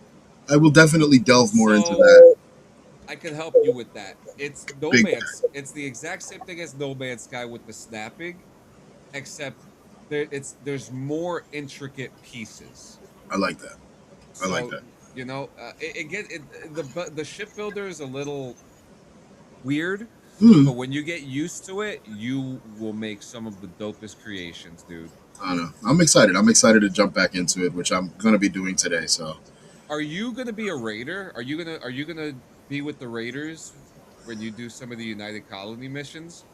definitely delve more into that. I can help you with that. It's No Man's. It's the exact same thing as No Man's Sky with the snapping, except there's more intricate pieces. I like that. I like that. You know, the shipbuilder is a little weird, but when you get used to it, you will make some of the dopest creations, dude. I don't know. I'm excited. I'm excited to jump back into it, which I'm gonna be doing today. So, are you gonna be a raider? Are you gonna be with the raiders when you do some of the United Colony missions?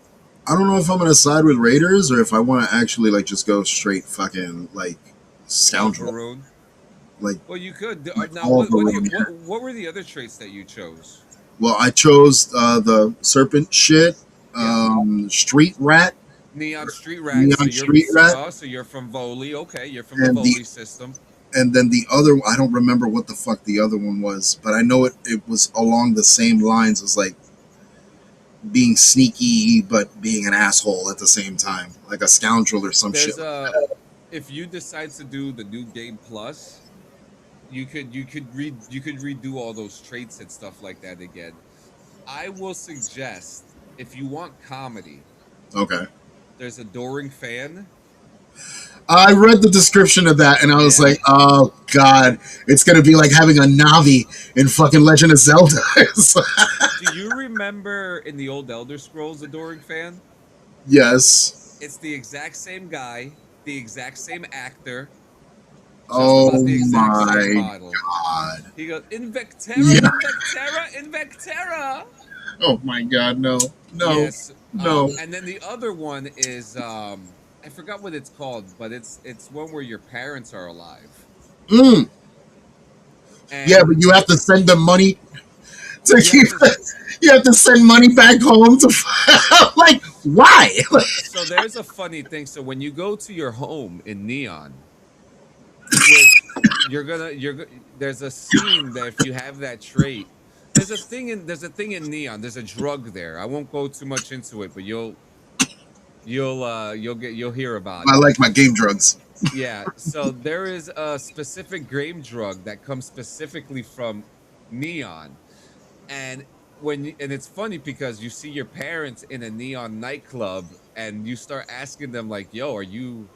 I don't know if I'm gonna side with raiders or if I want to actually just go straight fucking scoundrel. Maroon. Well, you could. Now, what were the other traits that you chose? Well, I chose the serpent shit, street rat. Neon Street Rat. So you're from Voli. Okay, you're from the Voli system. And then the other, I don't remember what the fuck the other one was, but I know it was along the same lines as being sneaky but being an asshole at the same time, like a scoundrel or some shit. If you decide to do the new game plus, you could redo all those traits and stuff like that again. I will suggest, if you want comedy, okay, there's Adoring Fan. I read the description of that and I was like, oh god, it's gonna be like having a Navi in fucking Legend of Zelda. Do you remember in the old Elder Scrolls Adoring Fan? Yes. It's the exact same guy, the exact same actor. Oh my god. He goes, Invectera, Invectera. Oh my god, no. Yes. No. And then the other one is I forgot what it's called, but it's one where your parents are alive. Yeah, but you have to send them money to keep. You have to send money back home to. Why? So there's a funny thing. So when you go to your home in Neon, there's a scene that if you have that trait, there's a thing in Neon. There's a drug there. I won't go too much into it, but you'll hear about it. I like my game drugs. Yeah, so there is a specific game drug that comes specifically from Neon, and it's funny because you see your parents in a Neon nightclub and you start asking them "Yo, are you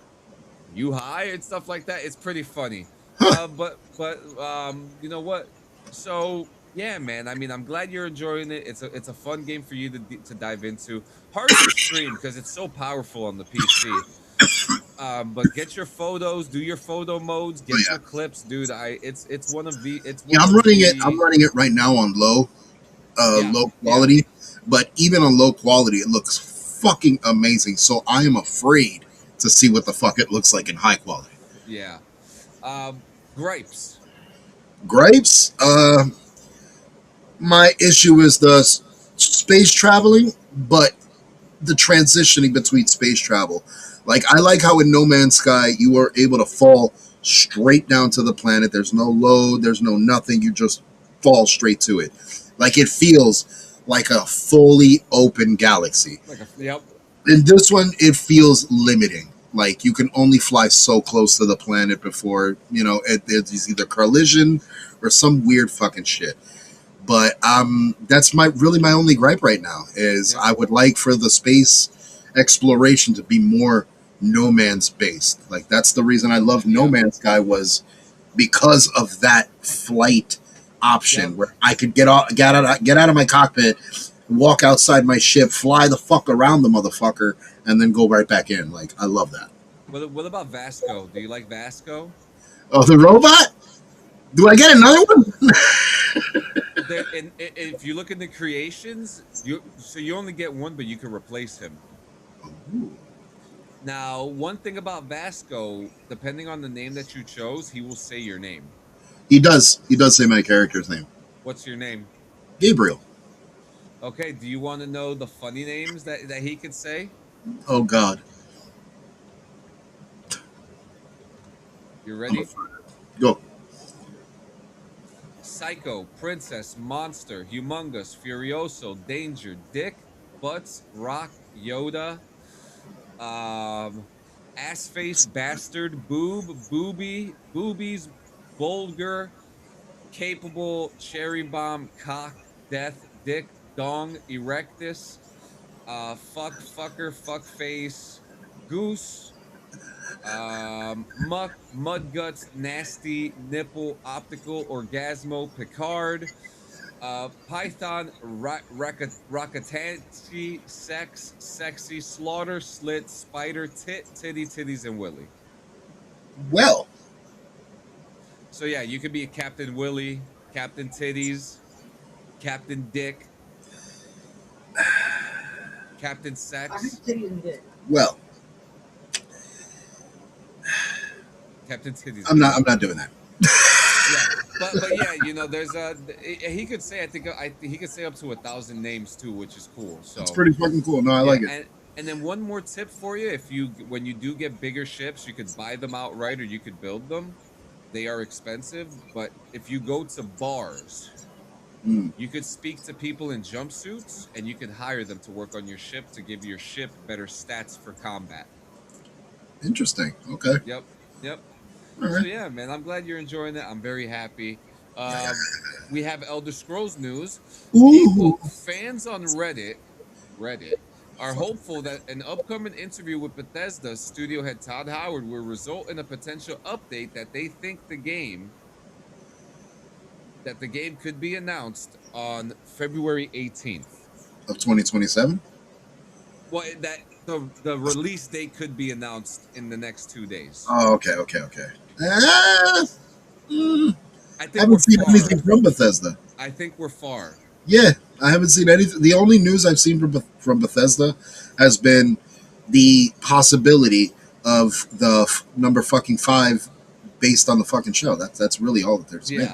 high?" and stuff like that. It's pretty funny. But you know what? So yeah, man. I mean, I'm glad you're enjoying it. It's a fun game for you to dive into. Hard to stream because it's so powerful on the PC. But get your photos, do your photo modes, get your clips, dude. It's one of the I'm running it right now on low quality. But even on low quality, it looks fucking amazing. So I am afraid to see what the fuck it looks like in high quality. Yeah. Gripes. My issue is the space traveling, but the transitioning between space travel. I like how in No Man's Sky you are able to fall straight down to the planet. There's no load, there's no nothing. You just fall straight to it. It feels like a fully open galaxy. Yep. In this one, it feels limiting. Like you can only fly so close to the planet before it's either collision or some weird fucking shit. But that's my only gripe right now is I would like for the space exploration to be more No Man's based. Like that's the reason I love No Man's Sky was because of that flight option where I could get out of my cockpit, walk outside my ship, fly the fuck around the motherfucker, and then go right back in. Like I love that. What about Vasco? Do you like Vasco? Oh, the robot? Do I get another one? If you look in the creations, you only get one, but you can replace him. Ooh. Now, one thing about Vasco, depending on the name that you chose, he will say your name. He does. He does say my character's name. What's your name? Gabriel. Okay, do you want to know the funny names that he could say? Oh, God. You ready? Go. Psycho, Princess, Monster, Humongous, Furioso, Danger, Dick, Butts, Rock, Yoda, Assface, Bastard, Boob, Booby, Boobies, Bulger, Capable, Cherry Bomb, Cock, Death, Dick, Dong, Erectus, Fuck, Fucker, Fuckface, Goose, Muck, Mudguts, Nasty, Nipple, Optical, Orgasmo, Picard, Python, Rockatanchi, Sex, Sexy, Slaughter, Slit, Spider, Titties, and Willy. Well. So yeah, you could be a Captain Willy, Captain Titties, Captain Dick, Captain Sex. I have titties and dick. Well. Captain Titties. I'm not doing that. Yeah, but yeah, there's he could say he could say up to 1,000 names too, which is cool. So it's pretty fucking cool. No, I like it. And then one more tip for you: when you do get bigger ships, you could buy them outright or you could build them. They are expensive, but if you go to bars, you could speak to people in jumpsuits and you could hire them to work on your ship to give your ship better stats for combat. Interesting. Okay. Yep. All right. So yeah, man, I'm glad you're enjoying it. I'm very happy. We have Elder Scrolls news. Fans on Reddit are hopeful that an upcoming interview with Bethesda studio head Todd Howard will result in a potential update that they think the game could be announced on February 18th of 2027. Well, that the release date could be announced in the next 2 days. Oh, okay. I haven't seen anything from Bethesda. I think we're far. Yeah, I haven't seen anything. The only news I've seen from Bethesda has been the possibility of the number fucking 5 based on the fucking show. That's really all that there's been.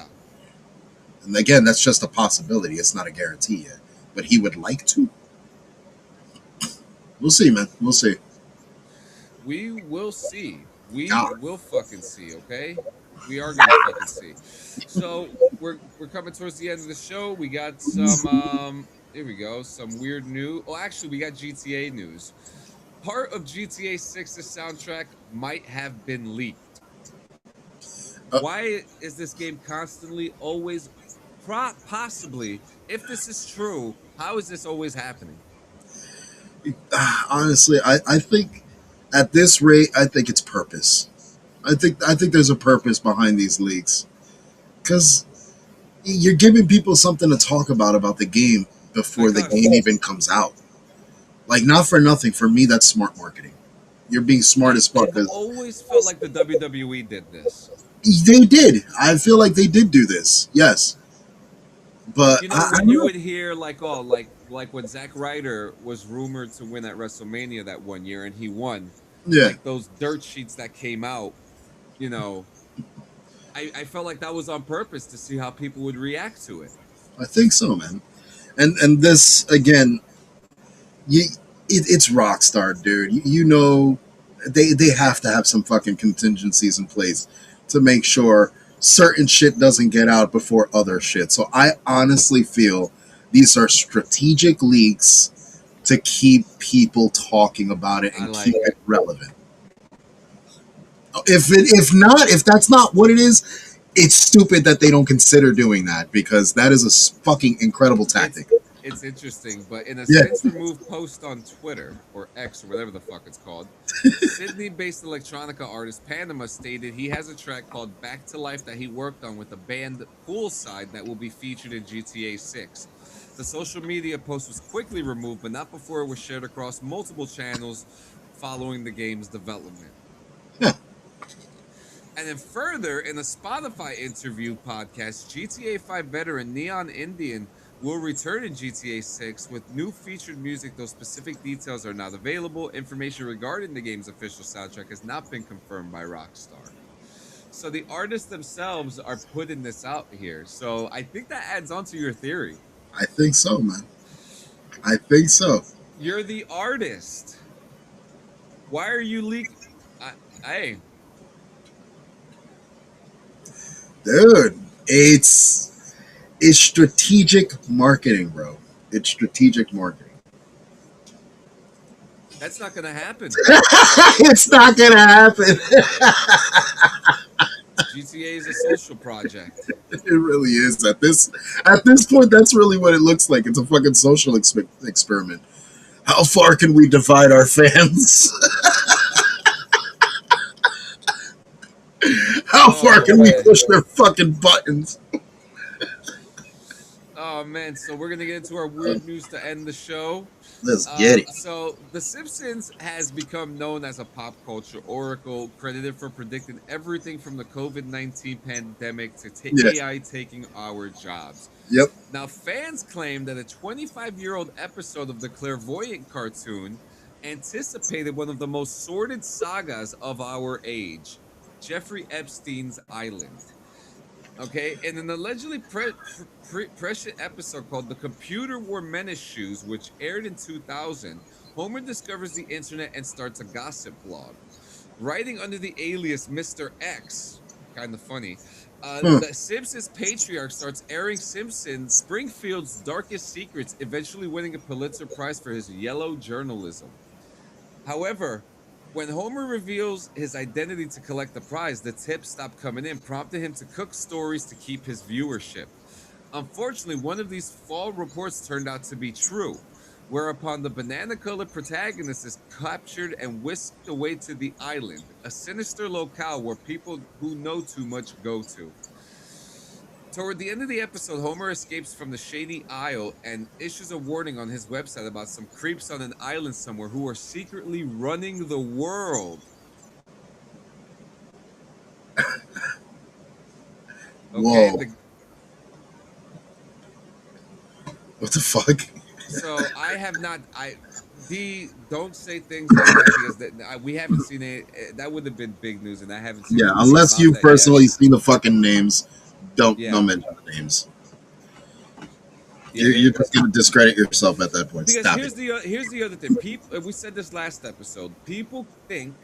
And again, that's just a possibility. It's not a guarantee yet. But he would like to. We'll see, man. We'll see. We will see. We will fucking see, okay? We are gonna fucking see. So we're coming towards the end of the show. We got some here we go, some weird news. Oh, actually, we got GTA news. Part of GTA 6's soundtrack might have been leaked. Why is this game constantly always possibly, if this is true, how is this always happening? Honestly, I think at this rate, I think it's purpose. I think there's a purpose behind these leaks, because you're giving people something to talk about the game before the game even comes out. Like, not for nothing. For me, that's smart marketing. You're being smart as fuck. I've always felt like the WWE did this. They did. I feel like they did do this. Yes. But when you would hear like when Zack Ryder was rumored to win at WrestleMania that one year and he won. Yeah. Like those dirt sheets that came out, I felt like that was on purpose to see how people would react to it. I think so, man. And this again, it's Rockstar, dude. They have to have some fucking contingencies in place to make sure certain shit doesn't get out before other shit. So I honestly feel these are strategic leaks to keep people talking about it and like keep it relevant. If that's not what it is, it's stupid that they don't consider doing that, because that is a fucking incredible tactic. It's interesting, but in a Yeah. since removed post on Twitter, or X, or whatever the fuck it's called, Sydney-based electronica artist Panama stated he has a track called Back to Life that he worked on with the band Poolside that will be featured in GTA 6. The social media post was quickly removed, but not before it was shared across multiple channels following the game's development. Yeah. And then further, in a Spotify interview podcast, GTA 5 veteran Neon Indian will return in GTA 6 with new featured music, though specific details are not available. Information regarding the game's official soundtrack has not been confirmed by Rockstar. So the artists themselves are putting this out here. So I think that adds on to your theory. I think so, man. I think so. You're the artist. Why are you leaking? Hey. Dude, it's strategic marketing, bro. It's strategic marketing. That's not going to happen. It's not going to happen. GTA is a social project. It really is. At this point, that's really what it looks like. It's a fucking social experiment. How far can we divide our fans? How far can we push their fucking buttons? Oh man, so we're gonna get into our weird news to end the show. Let's get it. So The Simpsons has become known as a pop culture oracle, credited for predicting everything from the COVID-19 pandemic to AI taking our jobs. Yep. Now fans claim that a 25-year-old episode of the clairvoyant cartoon anticipated one of the most sordid sagas of our age, Jeffrey Epstein's Island. Okay, in an allegedly prescient episode called The Computer Wore Menace Shoes, which aired in 2000, Homer discovers the internet and starts a gossip blog. Writing under the alias Mr. X, kind of funny, the Simpsons patriarch starts airing Simpsons Springfield's darkest secrets, eventually winning a Pulitzer Prize for his yellow journalism. However, when Homer reveals his identity to collect the prize, the tips stop coming in, prompting him to cook stories to keep his viewership. Unfortunately, one of these false reports turned out to be true, whereupon the banana-colored protagonist is captured and whisked away to the island, a sinister locale where people who know too much go to. Toward the end of the episode, Homer escapes from the shady isle and issues a warning on his website about some creeps on an island somewhere who are secretly running the world. Okay, Whoa. What the fuck? So I have not. Don't say things like that, because we haven't seen it. That would have been big news, and I haven't seen. Yeah, unless you've personally seen the fucking names, don't mention the names. Yeah, you're just gonna discredit yourself at that point. Because Stop here's the other thing. People, we said this last episode. People think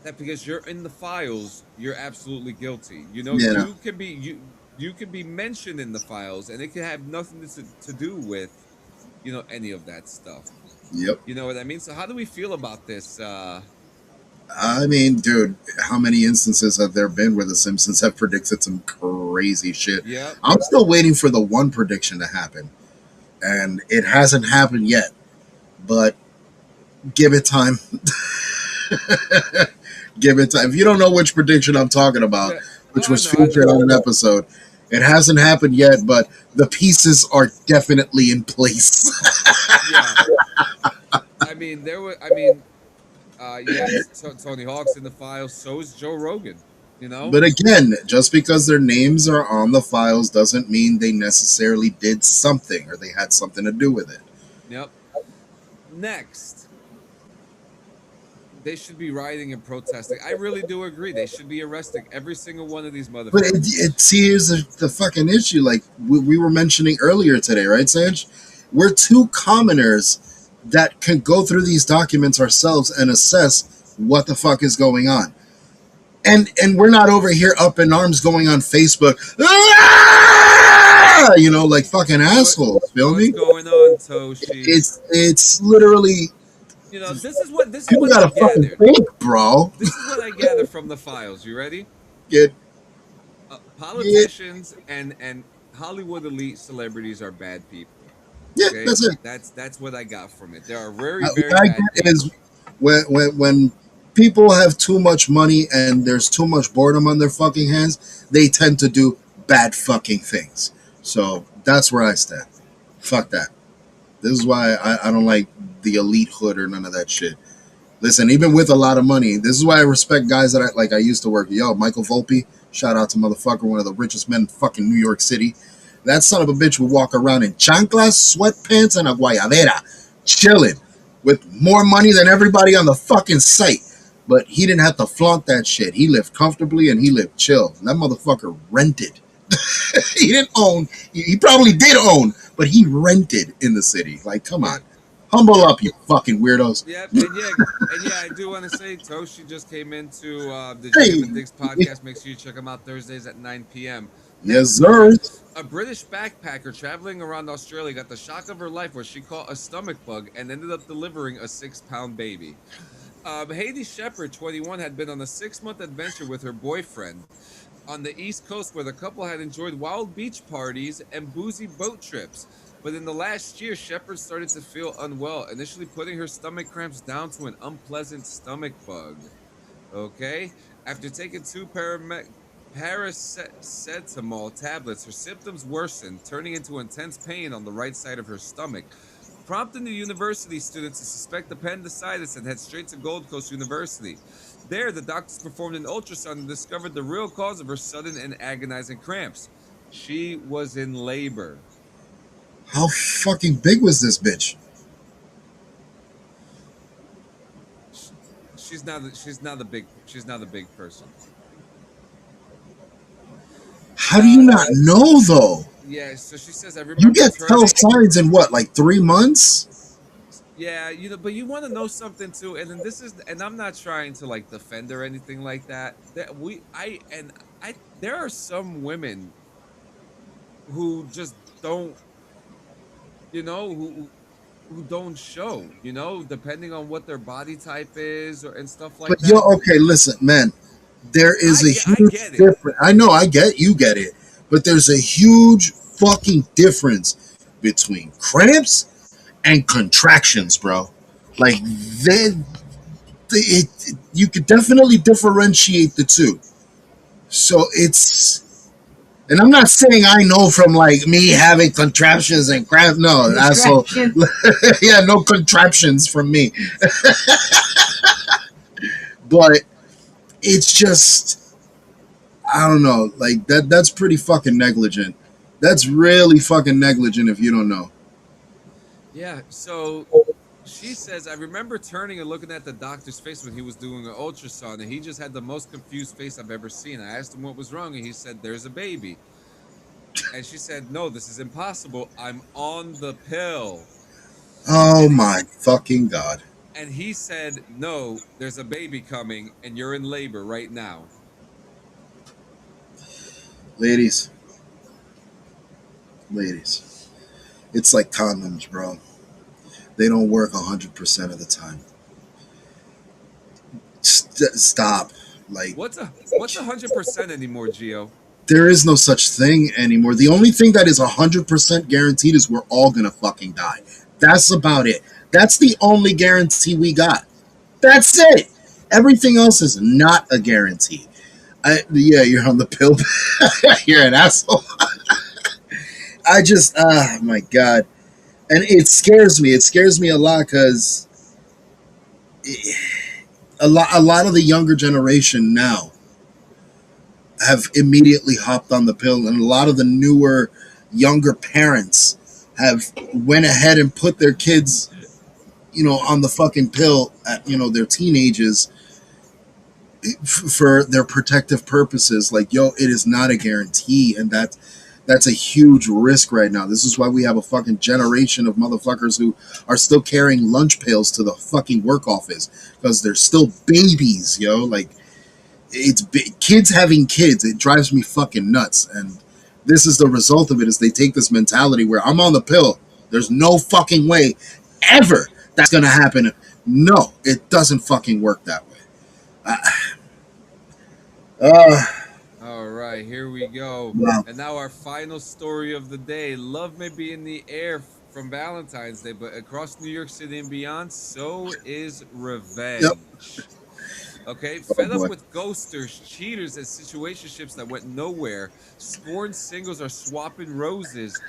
that because you're in the files, you're absolutely guilty. You know, you can be mentioned in the files, and it can have nothing to do with, you know, any of that stuff. Yep. You know what I mean? So how do we feel about this? I mean, dude, how many instances have there been where the Simpsons have predicted some crazy shit? Yeah. I'm still waiting for the one prediction to happen, and it hasn't happened yet. But give it time. Give it time. If you don't know which prediction I'm talking about, which was featured on an episode, it hasn't happened yet, but the pieces are definitely in place. Yeah. I mean, Tony Hawk's in the files, so is Joe Rogan, you know? But again, just because their names are on the files doesn't mean they necessarily did something or they had something to do with it. Yep. Next. They should be rioting and protesting. I really do agree. They should be arresting every single one of these motherfuckers. But here's the fucking issue. Like we were mentioning earlier today, right, Sanj? We're two commoners that can go through these documents ourselves and assess what the fuck is going on. And we're not over here up in arms going on Facebook. Ah! yeah, you know, like fucking assholes. Feel What's me? going on, Toshi? It's literally You know, this is what people I gotta fucking gathered. think, bro. This is what I gathered from the files. You ready? Get get Politicians and Hollywood elite celebrities are bad people. yeah, Okay, that's it. that's what I got from it. There are What very I bad get people. is when people have too much money and there's too much boredom on their fucking hands, they tend to do bad fucking things. So that's where I stand. Fuck that. This is why I don't like the elite hood or none of that shit. Listen, even with a lot of money, this is why I respect guys that I used to work. Yo, Michael Volpe, shout out to motherfucker, one of the richest men in fucking New York City. That son of a bitch would walk around in chanclas, sweatpants, and a guayabera, chilling, with more money than everybody on the fucking site. But he didn't have to flaunt that shit. He lived comfortably and he lived chill. That motherfucker rented. He didn't own. He probably did own, but he rented in the city. Like, come on. Humble up, you fucking weirdos. Yep, and yeah, I do want to say Toshi just came into the Hey. Jim and Diggs podcast. Make sure you check him out Thursdays at 9 p.m. Yes, sir. A British backpacker traveling around Australia got the shock of her life where she caught a stomach bug and ended up delivering a 6-pound baby. Haiti Shepherd, 21, had been on a 6-month adventure with her boyfriend on the East Coast where the couple had enjoyed wild beach parties and boozy boat trips. But in the last year, Shepherd started to feel unwell, initially putting her stomach cramps down to an unpleasant stomach bug. Okay? After taking 2 paracetamol tablets, her symptoms worsened, turning into intense pain on the right side of her stomach, prompting the university students to suspect appendicitis and head straight to Gold Coast University. There, the doctors performed an ultrasound and discovered the real cause of her sudden and agonizing cramps. She was in labor. How fucking big was this bitch? She's not the big person. How do you not know though? Yeah, so she says I You remember get tell signs in what, like 3 months? Yeah, you know, but you want to know something too, and then and I'm not trying to like defend or anything like that. There are some women who just don't, you know, who don't show, you know, depending on what their body type is and stuff like But that. yo, okay, listen, man. There is a huge difference. I know, you get it, but there's a huge fucking difference between cramps and contractions, bro. Like you could definitely differentiate the two. So and I'm not saying I know from like me having contractions and cramps. No, asshole. Yeah, no contraptions from me. But it's just, I don't know, like that's pretty fucking negligent. That's really fucking negligent if you don't know. Yeah, so she says, I remember turning and looking at the doctor's face when he was doing an ultrasound, and he just had the most confused face I've ever seen. I asked him what was wrong, and he said, there's a baby. And she said, no, this is impossible. I'm on the pill. Oh my fucking God. And he said, no, there's a baby coming, and you're in labor right now. Ladies, it's like condoms, bro. They don't work 100% of the time. Stop. Like, what's 100% anymore, Gio? There is no such thing anymore. The only thing that is 100% guaranteed is we're all gonna fucking die. That's about it. That's the only guarantee we got. That's it. Everything else is not a guarantee. Yeah, you're on the pill. You're an asshole. I just, my God. And it scares me. It scares me a lot because a lot of the younger generation now have immediately hopped on the pill, and a lot of the newer, younger parents have went ahead and put their kids, you know, on the fucking pill at, you know, their teenagers for their protective purposes. Like, yo, it is not a guarantee, and that's a huge risk right now. This is why we have a fucking generation of motherfuckers who are still carrying lunch pails to the fucking work office because they're still babies, yo. Like, it's kids having kids. It drives me fucking nuts. And this is the result of it. Is they take this mentality where I'm on the pill. There's no fucking way ever that's gonna happen. No, it doesn't fucking work that way. All right, here we go. Wow. And now our final story of the day. Love may be in the air from Valentine's Day, but across New York City and beyond, so is revenge. Yep. Okay, Oh, fed boy. up with ghosters, cheaters, and situationships that went nowhere, scorned singles are swapping roses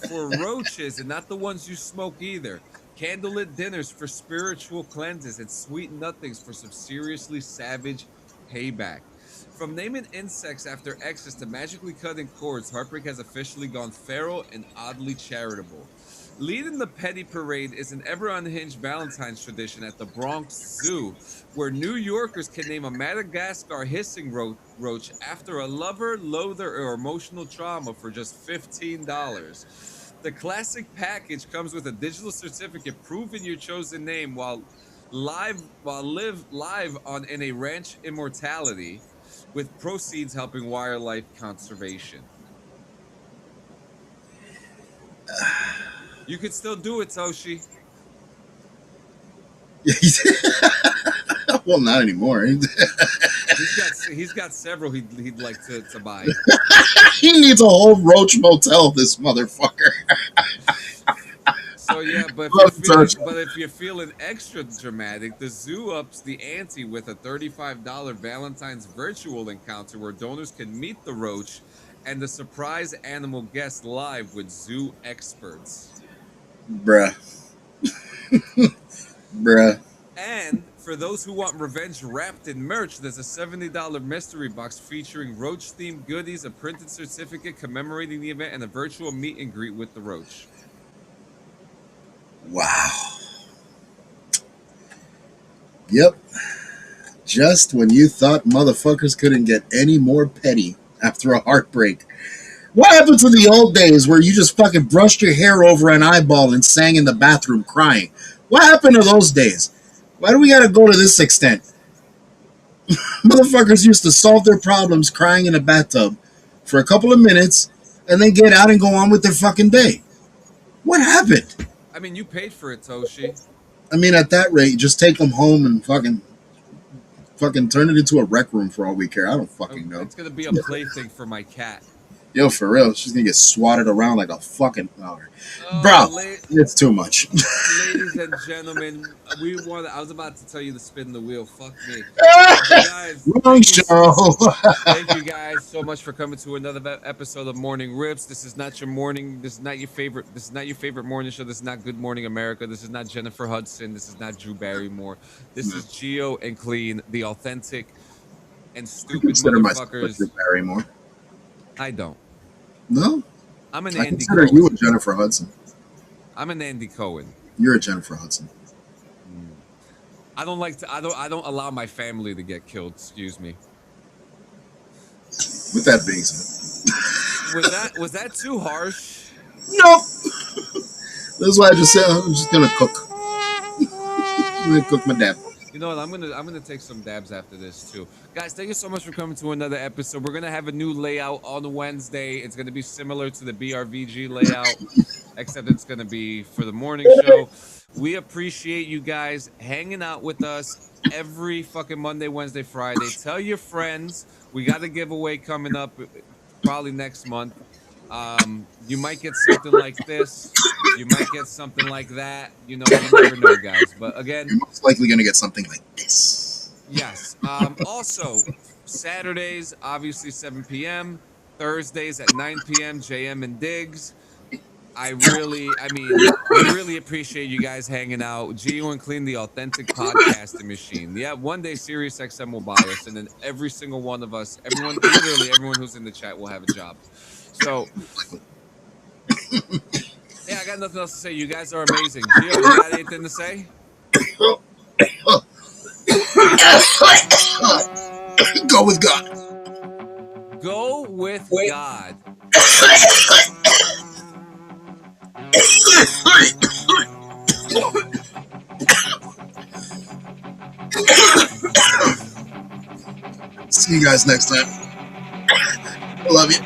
for roaches, and not the ones you smoke either. Candlelit dinners for spiritual cleanses, and sweet nothings for some seriously savage payback. From naming insects after exes to magically cutting cords, heartbreak has officially gone feral and oddly charitable. Leading the petty parade is an ever unhinged Valentine's tradition at the Bronx Zoo, where New Yorkers can name a Madagascar hissing roach after a lover, loather, or emotional trauma for just $15. The classic package comes with a digital certificate proving your chosen name while live on in a ranch immortality, with proceeds helping wildlife conservation. You could still do it, Toshi. Well, not anymore. He's got several he'd like to buy. He needs a whole roach motel, this motherfucker. So yeah, but if you're feeling extra dramatic, the zoo ups the ante with a $35 Valentine's virtual encounter where donors can meet the roach and the surprise animal guest live with zoo experts. Bruh. Bruh. And for those who want revenge wrapped in merch, there's a $70 mystery box featuring roach-themed goodies, a printed certificate commemorating the event, and a virtual meet and greet with the roach. Wow. Yep. Just when you thought motherfuckers couldn't get any more petty after a heartbreak. What happened to the old days where you just fucking brushed your hair over an eyeball and sang in the bathroom crying? What happened to those days? Why do we gotta go to this extent? Motherfuckers used to solve their problems crying in a bathtub for a couple of minutes and then get out and go on with their fucking day. What happened? I mean, you paid for it, Toshi. I mean, at that rate, just take them home and fucking turn it into a rec room for all we care. I don't fucking know. It's gonna be a plaything for my cat. Yo, for real, she's gonna get swatted around like a fucking bro. It's too much. Ladies and gentlemen, I was about to tell you to spin the wheel. Fuck me. Wrong show. Thank you guys so much for coming to another episode of Morning Rips. This is not your morning. This is not your favorite. This is not your favorite morning show. This is not Good Morning America. This is not Jennifer Hudson. This is not Drew Barrymore. This is Gio and Clean, the authentic and stupid motherfuckers. Drew Barrymore. I don't. No, I'm an I Andy consider Cohen. you a Jennifer Hudson. I'm an Andy Cohen. You're a Jennifer Hudson. I don't like to. I don't allow my family to get killed. Excuse me. With that being said, Was that too harsh? Nope. That's why I just said I'm just gonna cook. I'm gonna cook my dab. You know what? I'm gonna take some dabs after this too, guys. Thank you so much for coming to another episode. We're gonna have a new layout on Wednesday. It's gonna be similar to the BRVG layout, except it's gonna be for the morning show. We appreciate you guys hanging out with us every fucking Monday, Wednesday, Friday. Tell your friends. We got a giveaway coming up, probably next month. You might get something like this. You might get something like that. You know, you never know, guys. But again, You're most likely gonna get something like this. yes. Also, Saturdays, obviously 7 p.m. Thursdays at 9 p.m. JM and Diggs. We really appreciate you guys hanging out. Gio and Clean, the authentic podcasting machine. Yeah, one day SiriusXM will buy us, and then every single one of us, literally everyone who's in the chat will have a job. So, yeah, I got nothing else to say. You guys are amazing. Gio, you got anything to say? Go with God. Go with God. See you guys next time. I love you.